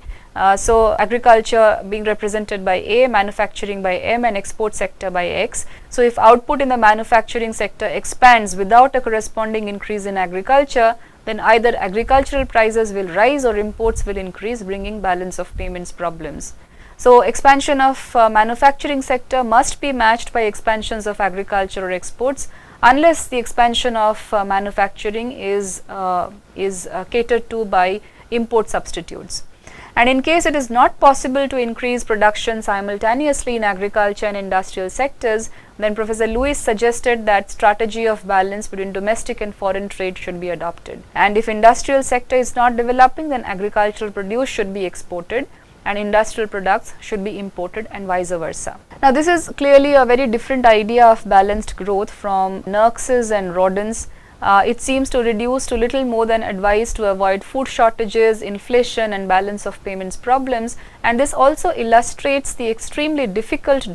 So agriculture being represented by A, manufacturing by M, and export sector by X. So if output in the manufacturing sector expands without a corresponding increase in agriculture, then either agricultural prices will rise or imports will increase, bringing balance of payments problems. So expansion of manufacturing sector must be matched by expansions of agriculture or exports, unless the expansion of manufacturing is catered to by import substitutes. And in case it is not possible to increase production simultaneously in agriculture and industrial sectors, then Professor Lewis suggested that strategy of balance between domestic and foreign trade should be adopted. And if industrial sector is not developing, then agricultural produce should be exported and industrial products should be imported, and vice versa. Now this is clearly a very different idea of balanced growth from Nurks's and Rodin's. It seems to reduce to little more than advice to avoid food shortages, inflation and balance of payments problems, and this also illustrates the extremely difficult,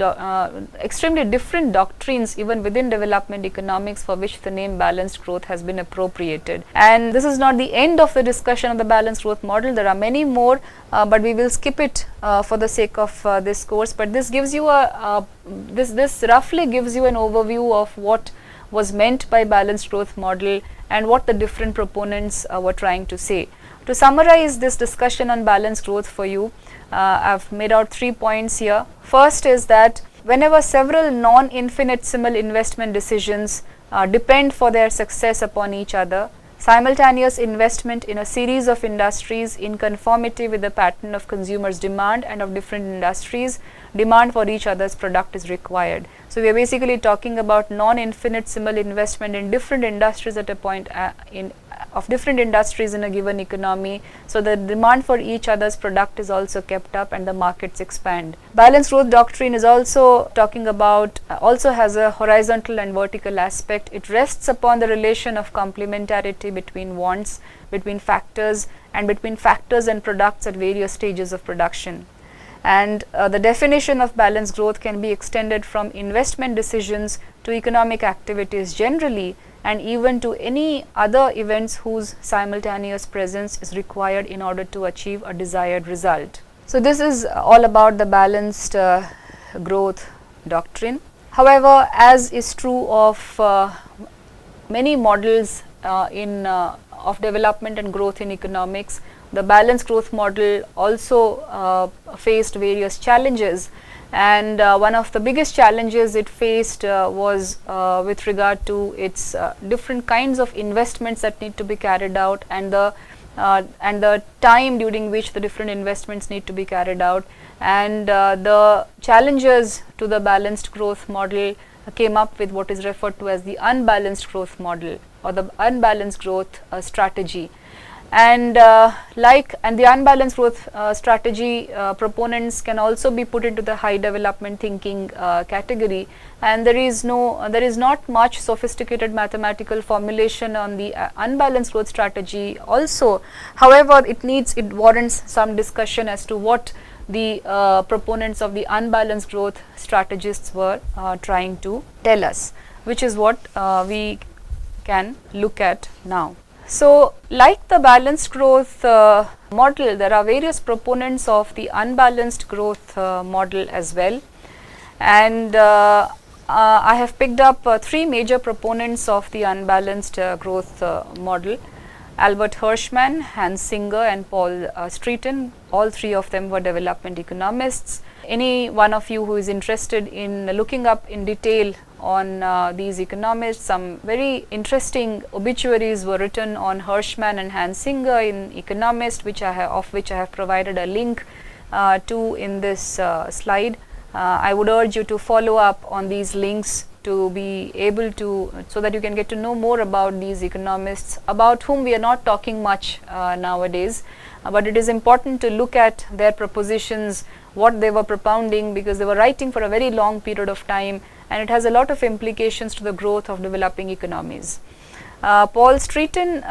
extremely different doctrines even within development economics for which the name balanced growth has been appropriated. And this is not the end of the discussion of the balanced growth model. There are many more, but we will skip it for the sake of this course. But this gives you this roughly gives you an overview of what was meant by balanced growth model and what the different proponents were trying to say. To summarize this discussion on balanced growth for you, I've made out 3 points here. First is that whenever several non-infinitesimal investment decisions depend for their success upon each other, simultaneous investment in a series of industries in conformity with the pattern of consumers' demand and of different industries' demand for each other's product is required. So we are basically talking about non-infinitesimal investment in different industries at a point of different industries in a given economy, so the demand for each other's product is also kept up and the markets expand. Balanced growth doctrine is also talking about, also has a horizontal and vertical aspect. It rests upon the relation of complementarity between wants, between factors and products at various stages of production. And the definition of balanced growth can be extended from investment decisions to economic activities generally, and even to any other events whose simultaneous presence is required in order to achieve a desired result. So this is all about the balanced growth doctrine. However, as is true of many models of development and growth in economics, the balanced growth model also faced various challenges, and one of the biggest challenges it faced was with regard to its different kinds of investments that need to be carried out, and the time during which the different investments need to be carried out. And the challenges to the balanced growth model came up with what is referred to as the unbalanced growth model or the unbalanced growth strategy. And the unbalanced growth strategy proponents can also be put into the high development thinking category, and there is not much sophisticated mathematical formulation on the unbalanced growth strategy also. However, it warrants some discussion as to what the proponents of the unbalanced growth strategists were trying to tell us, which is what we can look at now. So, like the balanced growth model, there are various proponents of the unbalanced growth model as well, and I have picked up 3 major proponents of the unbalanced growth model: Albert Hirschman, Hans Singer and Paul Streeton. All 3 of them were development economists. Any one of you who is interested in looking up in detail on these economists, some very interesting obituaries were written on Hirschman and Hans Singer in Economist, of which I have provided a link to in this slide. I would urge you to follow up on these links to be able to, so that you can get to know more about these economists, about whom we are not talking much nowadays, but it is important to look at their propositions, what they were propounding, because they were writing for a very long period of time, and it has a lot of implications to the growth of developing economies. Paul Streeton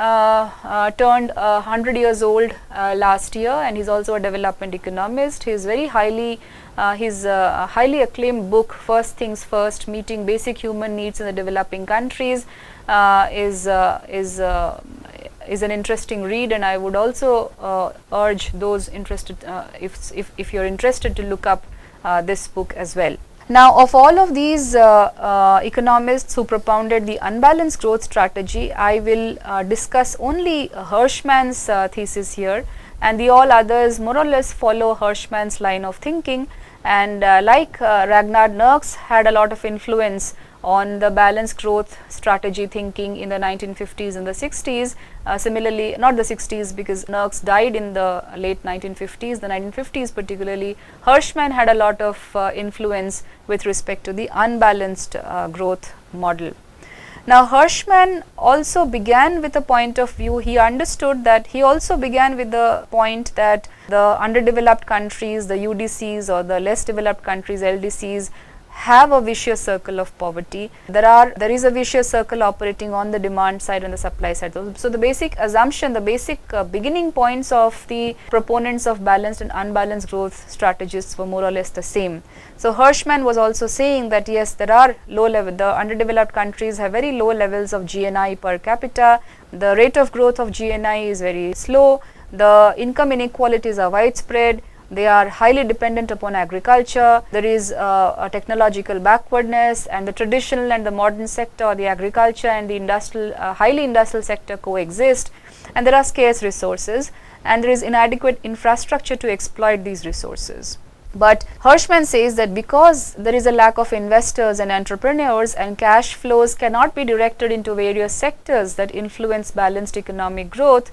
turned 100 years old last year, and he's also a development economist. He's very highly his highly acclaimed book, First Things First: Meeting Basic Human Needs in the Developing Countries, is an interesting read, and I would also urge those interested, if you're interested, to look up this book as well. Now, of all of these economists who propounded the unbalanced growth strategy, I will discuss only Hirschman's thesis here, and the all others more or less follow Hirschman's line of thinking, and like Ragnar Nurks had a lot of influence on the balanced growth strategy thinking in the 1950s and the 60s. Similarly, not the 60s, because Nurks died in the late 1950s, the 1950s particularly, Hirschman had a lot of influence with respect to the unbalanced growth model. Now, Hirschman also began with a point of view, he understood that, he also began with the point that the underdeveloped countries, the UDCs, or the less developed countries, LDCs, have a vicious circle of poverty. There is a vicious circle operating on the demand side and the supply side. So the basic assumption, the basic beginning points of the proponents of balanced and unbalanced growth strategies were more or less the same. So Hirschman was also saying that yes, there are low level, the underdeveloped countries have very low levels of GNI per capita, the rate of growth of GNI is very slow, the income inequalities are widespread, they are highly dependent upon agriculture, there is a technological backwardness, and the traditional and the modern sector, the agriculture and the industrial, highly industrial sector coexist, and there are scarce resources, and there is inadequate infrastructure to exploit these resources. But Hirschman says that because there is a lack of investors and entrepreneurs and cash flows cannot be directed into various sectors that influence balanced economic growth,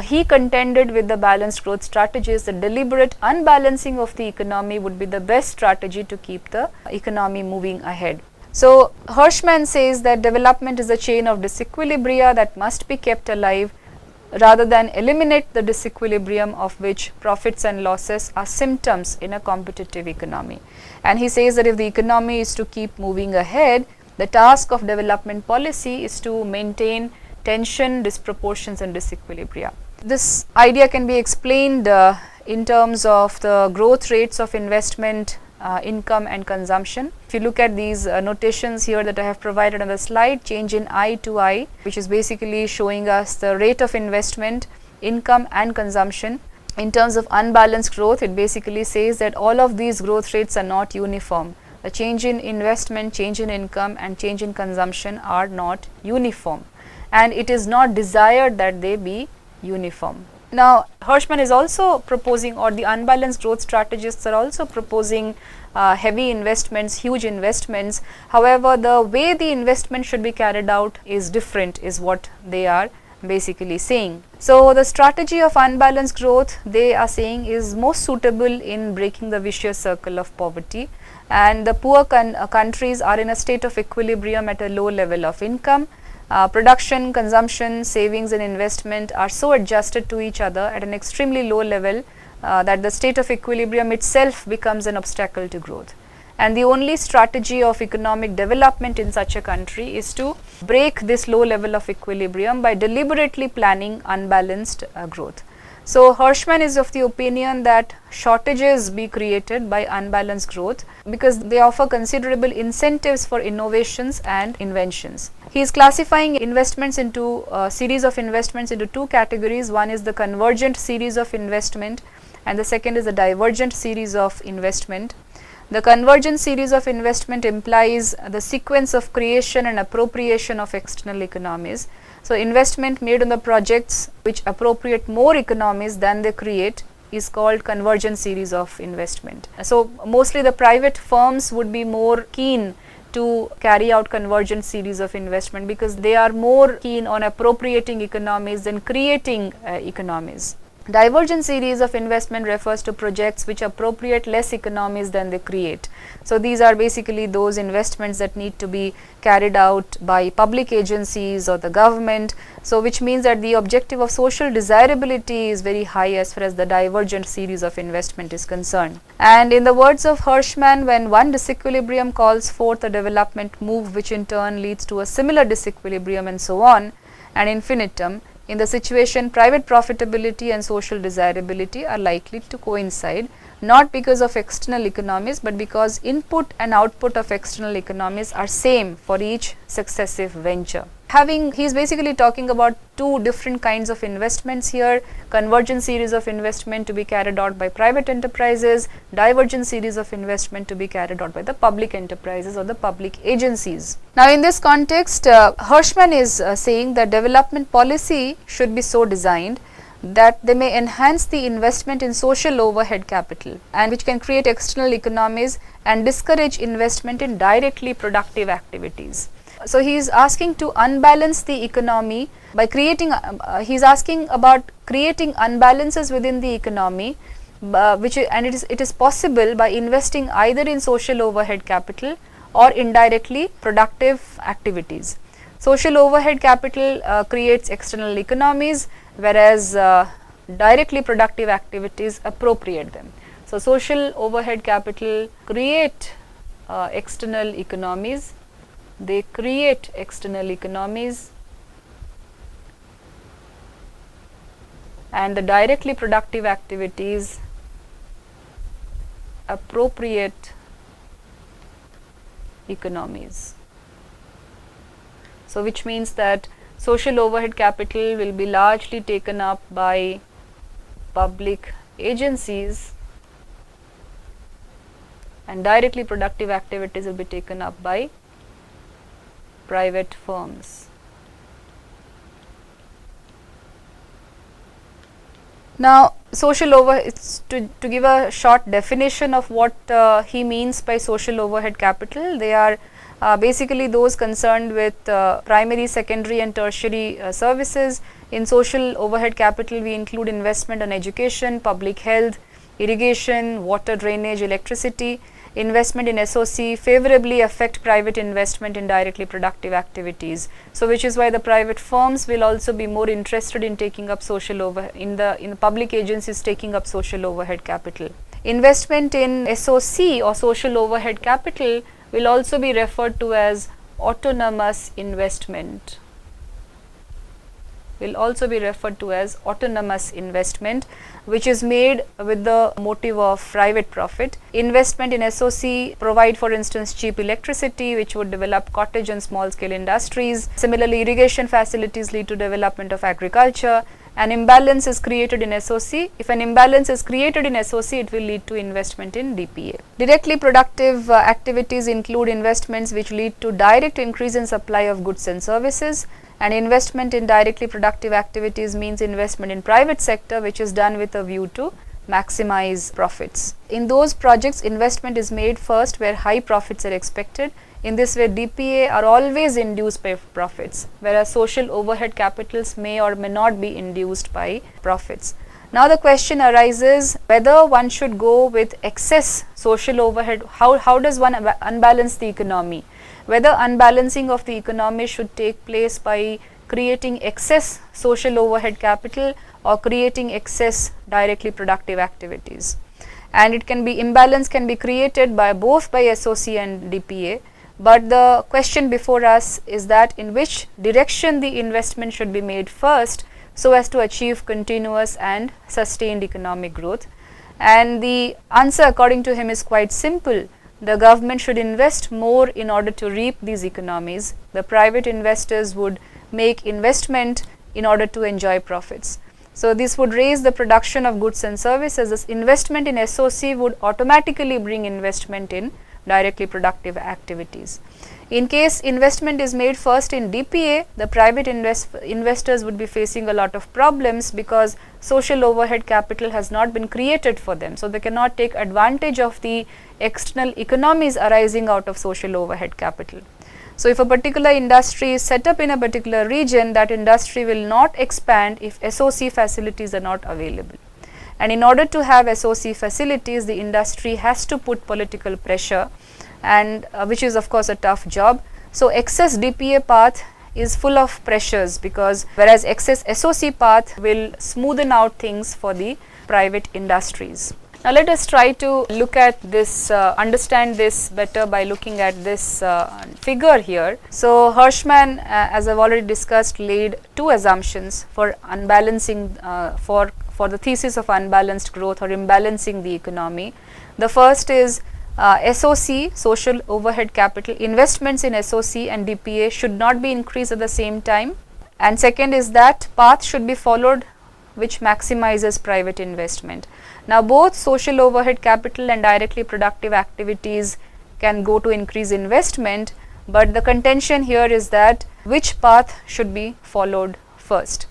he contended with the balanced growth strategies that deliberate unbalancing of the economy would be the best strategy to keep the economy moving ahead. So Hirschman says that development is a chain of disequilibria that must be kept alive rather than eliminate the disequilibrium of which profits and losses are symptoms in a competitive economy. And he says that if the economy is to keep moving ahead, the task of development policy is to maintain tension, disproportions and disequilibria. This idea can be explained in terms of the growth rates of investment, income and consumption. If you look at these notations here that I have provided on the slide, change in I to I, which is basically showing us the rate of investment, income and consumption. In terms of unbalanced growth, it basically says that all of these growth rates are not uniform. The change in investment, change in income and change in consumption are not uniform, and it is not desired that they be uniform. Now, Hirschman is also proposing, or the unbalanced growth strategists are also proposing heavy investments, huge investments. However, the way the investment should be carried out is different, is what they are basically saying. So, the strategy of unbalanced growth, they are saying, is most suitable in breaking the vicious circle of poverty, and the poor countries are in a state of equilibrium at a low level of income. Production, consumption, savings and investment are so adjusted to each other at an extremely low level that the state of equilibrium itself becomes an obstacle to growth. And the only strategy of economic development in such a country is to break this low level of equilibrium by deliberately planning unbalanced growth. So Hirschman is of the opinion that shortages be created by unbalanced growth because they offer considerable incentives for innovations and inventions. He is classifying investments into a series of investments into two categories. One is the convergent series of investment and the second is the divergent series of investment. The convergent series of investment implies the sequence of creation and appropriation of external economies. So investment made on the projects which appropriate more economies than they create is called convergent series of investment. So mostly the private firms would be more keen to carry out convergent series of investment because they are more keen on appropriating economies than creating economies. Divergent series of investment refers to projects which appropriate less economies than they create. So these are basically those investments that need to be carried out by public agencies or the government. So which means that the objective of social desirability is very high as far as the divergent series of investment is concerned. And in the words of Hirschman, when one disequilibrium calls forth a development move which in turn leads to a similar disequilibrium and so on, and infinitum, in the situation private profitability and social desirability are likely to coincide, not because of external economies but because input and output of external economies are same for each successive venture. He is basically talking about two different kinds of investments here: convergent series of investment to be carried out by private enterprises, divergent series of investment to be carried out by the public enterprises or the public agencies. Now in this context, Hirschman is saying that development policy should be so designed that they may enhance the investment in social overhead capital and which can create external economies and discourage investment in directly productive activities. So he is asking to unbalance the economy by creating, he is asking about creating unbalances within the economy, it is possible by investing either in social overhead capital or indirectly productive activities. Social overhead capital creates external economies, whereas directly productive activities appropriate them. So social overhead capital create external economies, they create external economies, and the directly productive activities appropriate economies. So, which means that social overhead capital will be largely taken up by public agencies and directly productive activities will be taken up by private firms. Now, social overhead, to give a short definition of what he means by social overhead capital, they are basically those concerned with primary, secondary and tertiary services. In social overhead capital, we include investment on education, public health, irrigation, water drainage, electricity. Investment in SOC favorably affect private investment in directly productive activities. So, which is why the private firms will also be more interested in taking up social overhead, in the public agencies taking up social overhead capital. Investment in SOC or social overhead capital will also be referred to as autonomous investment. Will also be referred to as autonomous investment, which is made with the motive of private profit. Investment in SOC provide, for instance, cheap electricity, which would develop cottage and small scale industries. Similarly, irrigation facilities lead to development of agriculture. An imbalance is created in SOC. If an imbalance is created in SOC, it will lead to investment in DPA. Directly productive activities include investments which lead to direct increase in supply of goods and services, and investment in directly productive activities means investment in private sector, which is done with a view to maximize profits. In those projects, investment is made first where high profits are expected. In this way, DPA are always induced by profits, whereas social overhead capitals may or may not be induced by profits. Now, the question arises whether one should go with excess social overhead. How does one unbalance the economy? Whether unbalancing of the economy should take place by creating excess social overhead capital or creating excess directly productive activities. And it can be, imbalance can be created by both by SOC and DPA. But the question before us is that in which direction the investment should be made first, so as to achieve continuous and sustained economic growth. And the answer according to him is quite simple. The government should invest more in order to reap these economies. The private investors would make investment in order to enjoy profits. So, this would raise the production of goods and services. This investment in SOC would automatically bring investment in directly productive activities. In case investment is made first in DPA, the private investors would be facing a lot of problems because social overhead capital has not been created for them. So, they cannot take advantage of the external economies arising out of social overhead capital. So, if a particular industry is set up in a particular region, that industry will not expand if SOC facilities are not available. And in order to have SOC facilities, the industry has to put political pressure, and which is of course a tough job. So, excess DPA path is full of pressures, because whereas excess SOC path will smoothen out things for the private industries. Now, let us try to look at this, understand this better by looking at this figure here. So, Hirschman, as I have already discussed, laid two assumptions for unbalancing, for the thesis of unbalanced growth or imbalancing the economy. The first is SOC, social overhead capital, investments in SOC and DPA should not be increased at the same time. And second is that path should be followed which maximizes private investment. Now, both social overhead capital and directly productive activities can go to increase investment, but the contention here is that which path should be followed first.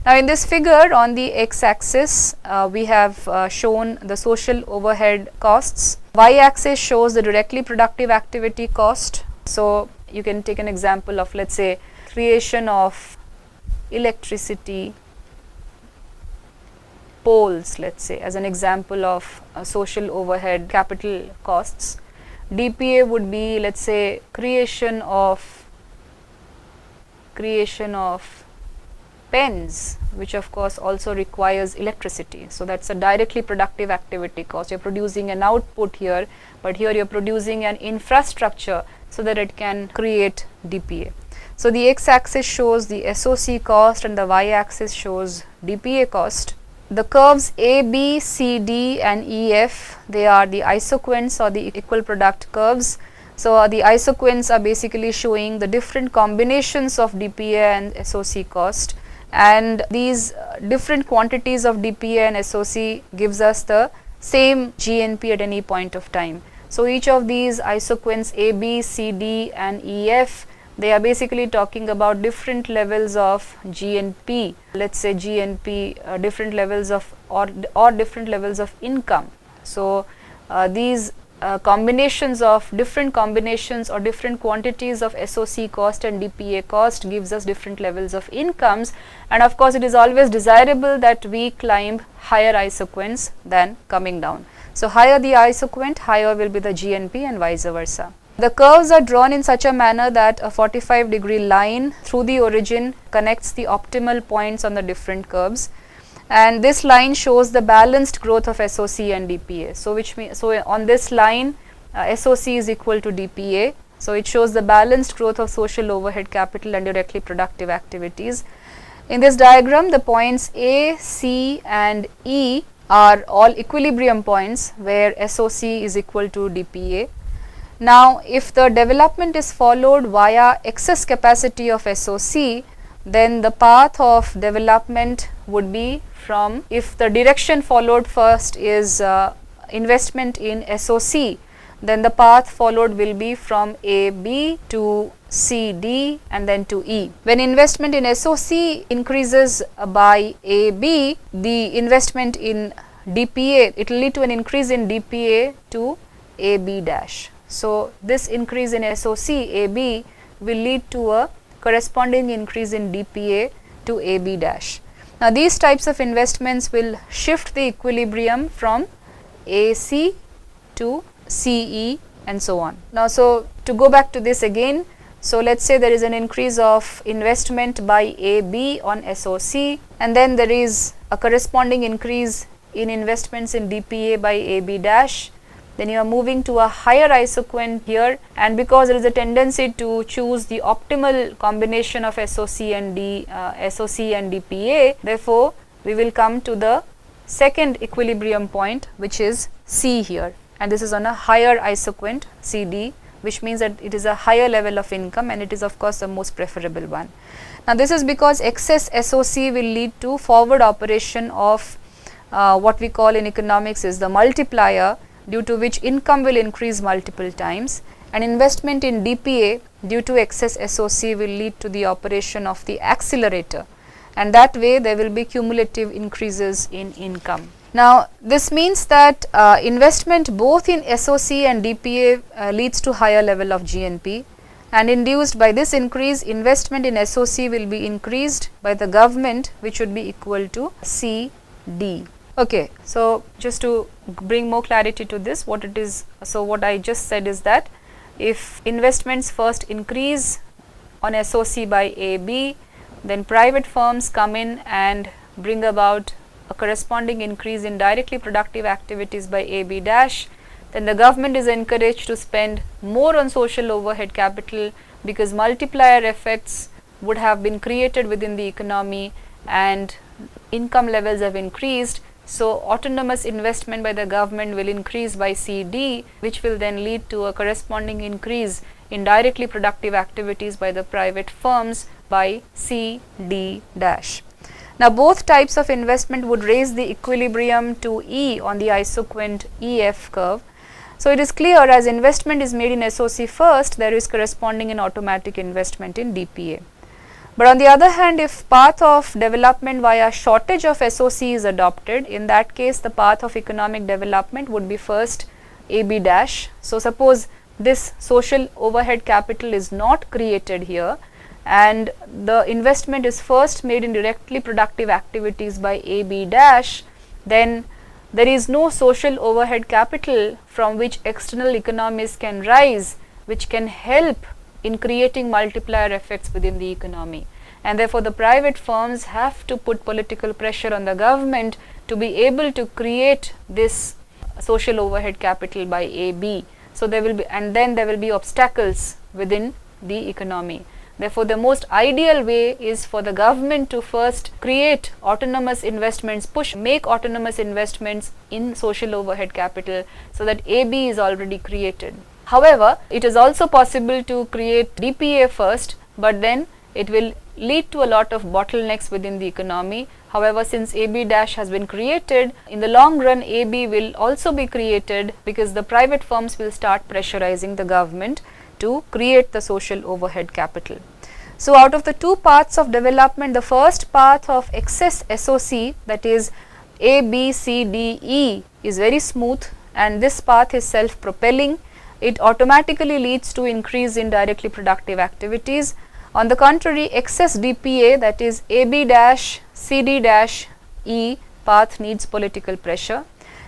Now, in this figure on the x axis, we have shown the social overhead costs. Y axis shows the directly productive activity cost. So, you can take an example of, let us say, creation of electricity poles, let us say, as an example of social overhead capital costs. DPA would be, let us say, creation of pens, which of course also requires electricity. So that's a directly productive activity cost. You're producing an output here, but here you're producing an infrastructure so that it can create DPA. So the x-axis shows the SOC cost and the y-axis shows DPA cost. The curves A, B, C, D and E, F, they are the isoquants or the equal product curves. So the isoquants are basically showing the different combinations of DPA and SOC cost, and these different quantities of DPA and SOC gives us the same GNP at any point of time. So each of these isoquants A, B, C, D and E, F, they are basically talking about different levels of GNP, let's say GNP, different levels of or different levels of income. So these combinations of different combinations or different quantities of SOC cost and DPA cost gives us different levels of incomes, and of course it is always desirable that we climb higher isoquants than coming down. So higher the isoquant, higher will be the GNP and vice versa. The curves are drawn in such a manner that a 45-degree line through the origin connects the optimal points on the different curves, and this line shows the balanced growth of SOC and DPA. So which means, so on this line SOC is equal to DPA, so it shows the balanced growth of social overhead capital and directly productive activities. In this diagram, the points A, C and E are all equilibrium points where SOC is equal to DPA. Now if the development is followed via excess capacity of SOC, then the path of development would be from, if the direction followed first is investment in SOC, then the path followed will be from AB to CD and then to E. When investment in SOC increases by AB, the investment in DPA, it will lead to an increase in DPA to AB dash. So this increase in SOC AB will lead to a corresponding increase in DPA to AB dash. Now these types of investments will shift the equilibrium from AC to CE and so on. Now so to go back to this again, so let's say there is an increase of investment by AB on SOC, and then there is a corresponding increase in investments in DPA by AB dash. Then you are moving to a higher isoquant here, and because there is a tendency to choose the optimal combination of SOC and DPA, therefore we will come to the second equilibrium point, which is C here, and this is on a higher isoquant CD, which means that it is a higher level of income, and it is of course the most preferable one. Now this is because excess SOC will lead to forward operation of what we call in economics is the multiplier, due to which income will increase multiple times, and investment in DPA due to excess SOC will lead to the operation of the accelerator, and that way there will be cumulative increases in income. Now this means that investment both in SOC and DPA leads to higher level of GNP, and induced by this increase, investment in SOC will be increased by the government, which would be equal to CD. Okay, so just to bring more clarity to this, what it is, so what I just said is that if investments first increase on SOC by AB, then private firms come in and bring about a corresponding increase in directly productive activities by AB dash, then the government is encouraged to spend more on social overhead capital, because multiplier effects would have been created within the economy and income levels have increased. So autonomous investment by the government will increase by CD, which will then lead to a corresponding increase in directly productive activities by the private firms by CD dash. Now both types of investment would raise the equilibrium to E on the isoquant EF curve. So it is clear, as investment is made in SOC first, there is corresponding and automatic investment in DPA. But on the other hand, if path of development via shortage of SOC is adopted, in that case the path of economic development would be first AB dash. So suppose this social overhead capital is not created here, and the investment is first made in directly productive activities by AB dash, then there is no social overhead capital from which external economies can rise, which can help in creating multiplier effects within the economy. and therefore the private firms have to put political pressure on the government to be able to create this social overhead capital by AB. So there will be, and then there will be obstacles within the economy. Therefore, the most ideal way is for the government to first create autonomous investments, make autonomous investments in social overhead capital, so that AB is already created. However, it is also possible to create DPA first, but then it will lead to a lot of bottlenecks within the economy. However, since AB dash has been created, in the long run AB will also be created, because the private firms will start pressurizing the government to create the social overhead capital. So out of the two paths of development, the first path of excess SOC, that is A, B, C, D, E, is very smooth, and this path is self-propelling. It automatically leads to increase in directly productive activities. On the contrary, excess DPA, that is AB dash, CD dash, E path, needs political pressure.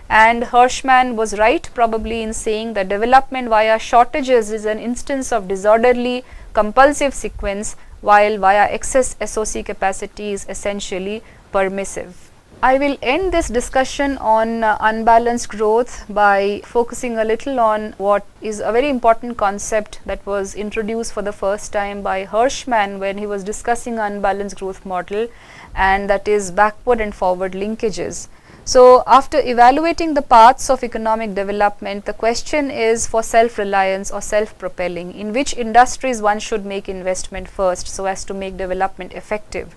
And Hirschman was right probably in saying that development via shortages is an instance of disorderly compulsive sequence, while via excess SOC capacity is essentially permissive. I will end this discussion on unbalanced growth by focusing a little on what is a very important concept that was introduced for the first time by Hirschman when he was discussing unbalanced growth model, and that is backward and forward linkages. So after evaluating the paths of economic development, the question is for self-reliance or self-propelling, in which industries one should make investment first so as to make development effective.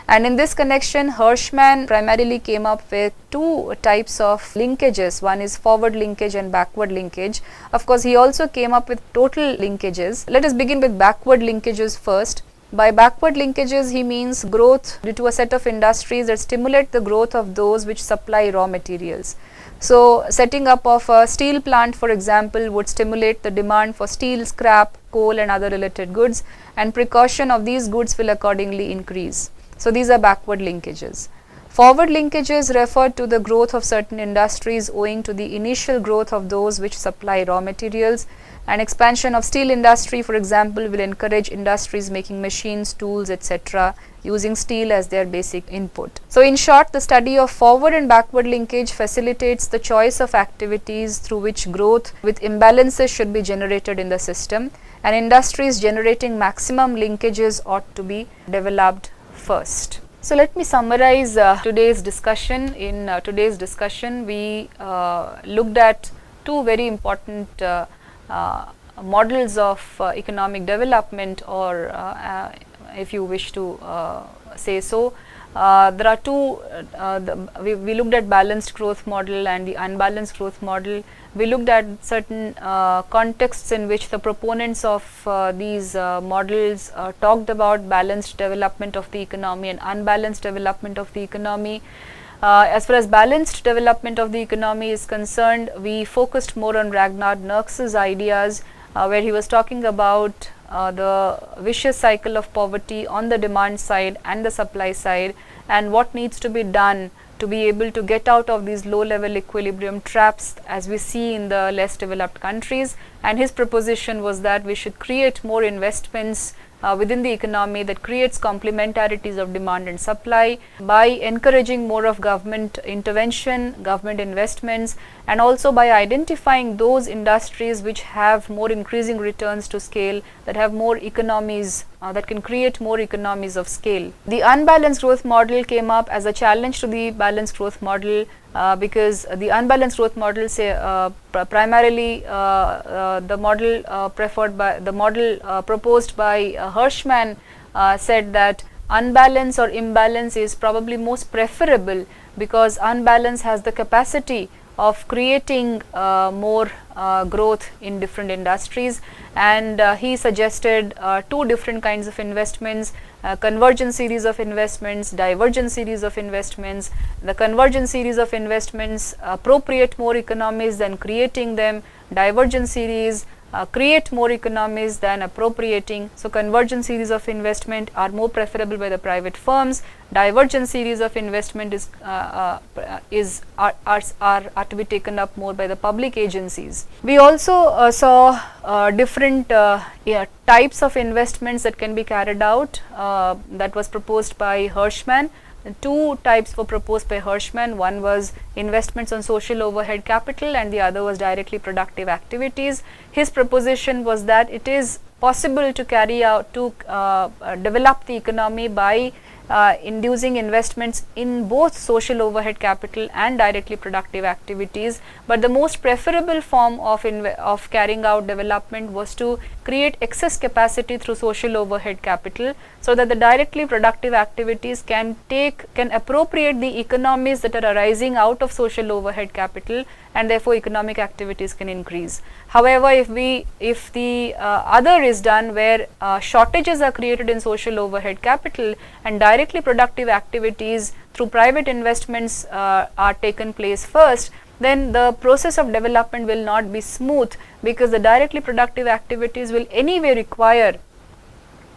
And in this connection, Hirschman primarily came up with two types of linkages. One is forward linkage and backward linkage. Of course, he also came up with total linkages. Let us begin with backward linkages first. By backward linkages, he means growth due to a set of industries that stimulate the growth of those which supply raw materials. So setting up of a steel plant, for example, would stimulate the demand for steel, scrap, coal and other related goods, and precaution of these goods will accordingly increase. So these are backward linkages. Forward linkages refer to the growth of certain industries owing to the initial growth of those which supply raw materials. An expansion of steel industry, for example, will encourage industries making machines, tools, etc., using steel as their basic input. So in short, the study of forward and backward linkage facilitates the choice of activities through which growth with imbalances should be generated in the system, and industries generating maximum linkages ought to be developed first. So let me summarize today's discussion. In today's discussion, we looked at two very important models of economic development, or if you wish to say so. There are two, we looked at balanced growth model and the unbalanced growth model. We looked at certain contexts in which the proponents of these models talked about balanced development of the economy and unbalanced development of the economy. As far as balanced development of the economy is concerned, we focused more on Ragnar Nurks's ideas, where he was talking about the vicious cycle of poverty on the demand side and the supply side, and what needs to be done to be able to get out of these low level equilibrium traps as we see in the less developed countries. And his proposition was that we should create more investments within the economy that creates complementarities of demand and supply by encouraging more of government intervention, government investments, and also by identifying those industries which have more increasing returns to scale, that have more economies, that can create more economies of scale. The unbalanced growth model came up as a challenge to the balanced growth model, because the unbalanced growth model primarily the model proposed by Hirschman said that unbalance or imbalance is probably most preferable, because unbalance has the capacity of creating more growth in different industries. And he suggested two different kinds of investments, convergent series of investments, divergent series of investments. The convergent series of investments appropriate more economies than creating them. Divergent series create more economies than appropriating. So convergent series of investment are more preferable by the private firms. Divergent series of investment are to be taken up more by the public agencies. We also saw different types of investments that can be carried out, that was proposed by Hirschman. Two types were proposed by Hirschman. One was investments on social overhead capital and the other was directly productive activities. His proposition was that it is possible to carry out, to develop the economy by inducing investments in both social overhead capital and directly productive activities, but the most preferable form of carrying out development was to create excess capacity through social overhead capital, so that the directly productive activities can appropriate the economies that are arising out of social overhead capital, and therefore economic activities can increase. However, if the other is done, where shortages are created in social overhead capital and directly productive activities through private investments are taken place first, then the process of development will not be smooth, because the directly productive activities will anyway require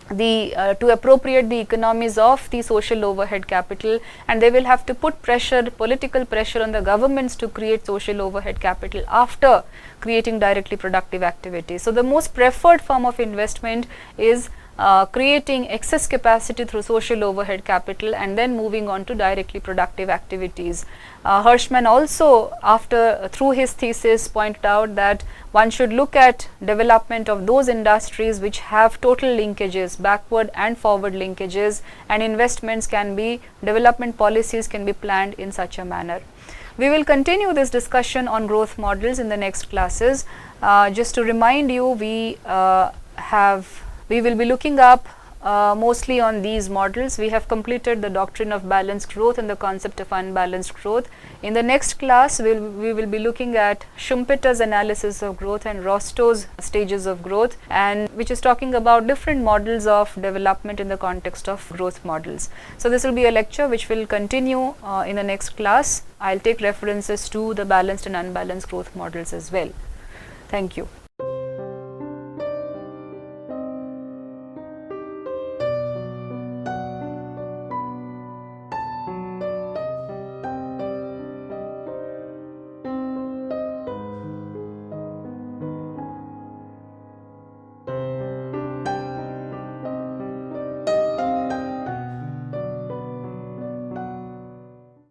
to appropriate the economies of the social overhead capital, and they will have to put pressure, political pressure on the governments to create social overhead capital after creating directly productive activities. So the most preferred form of investment is creating excess capacity through social overhead capital and then moving on to directly productive activities. Hirschman also, through his thesis, pointed out that one should look at development of those industries which have total linkages, backward and forward linkages, and development policies can be planned in such a manner. We will continue this discussion on growth models in the next classes. Just to remind you, we will be looking up mostly on these models. We have completed the doctrine of balanced growth and the concept of unbalanced growth. In the next class, we will be looking at Schumpeter's analysis of growth and Rostow's stages of growth, and which is talking about different models of development in the context of growth models. So this will be a lecture which will continue in the next class. I'll take references to the balanced and unbalanced growth models as well. Thank you.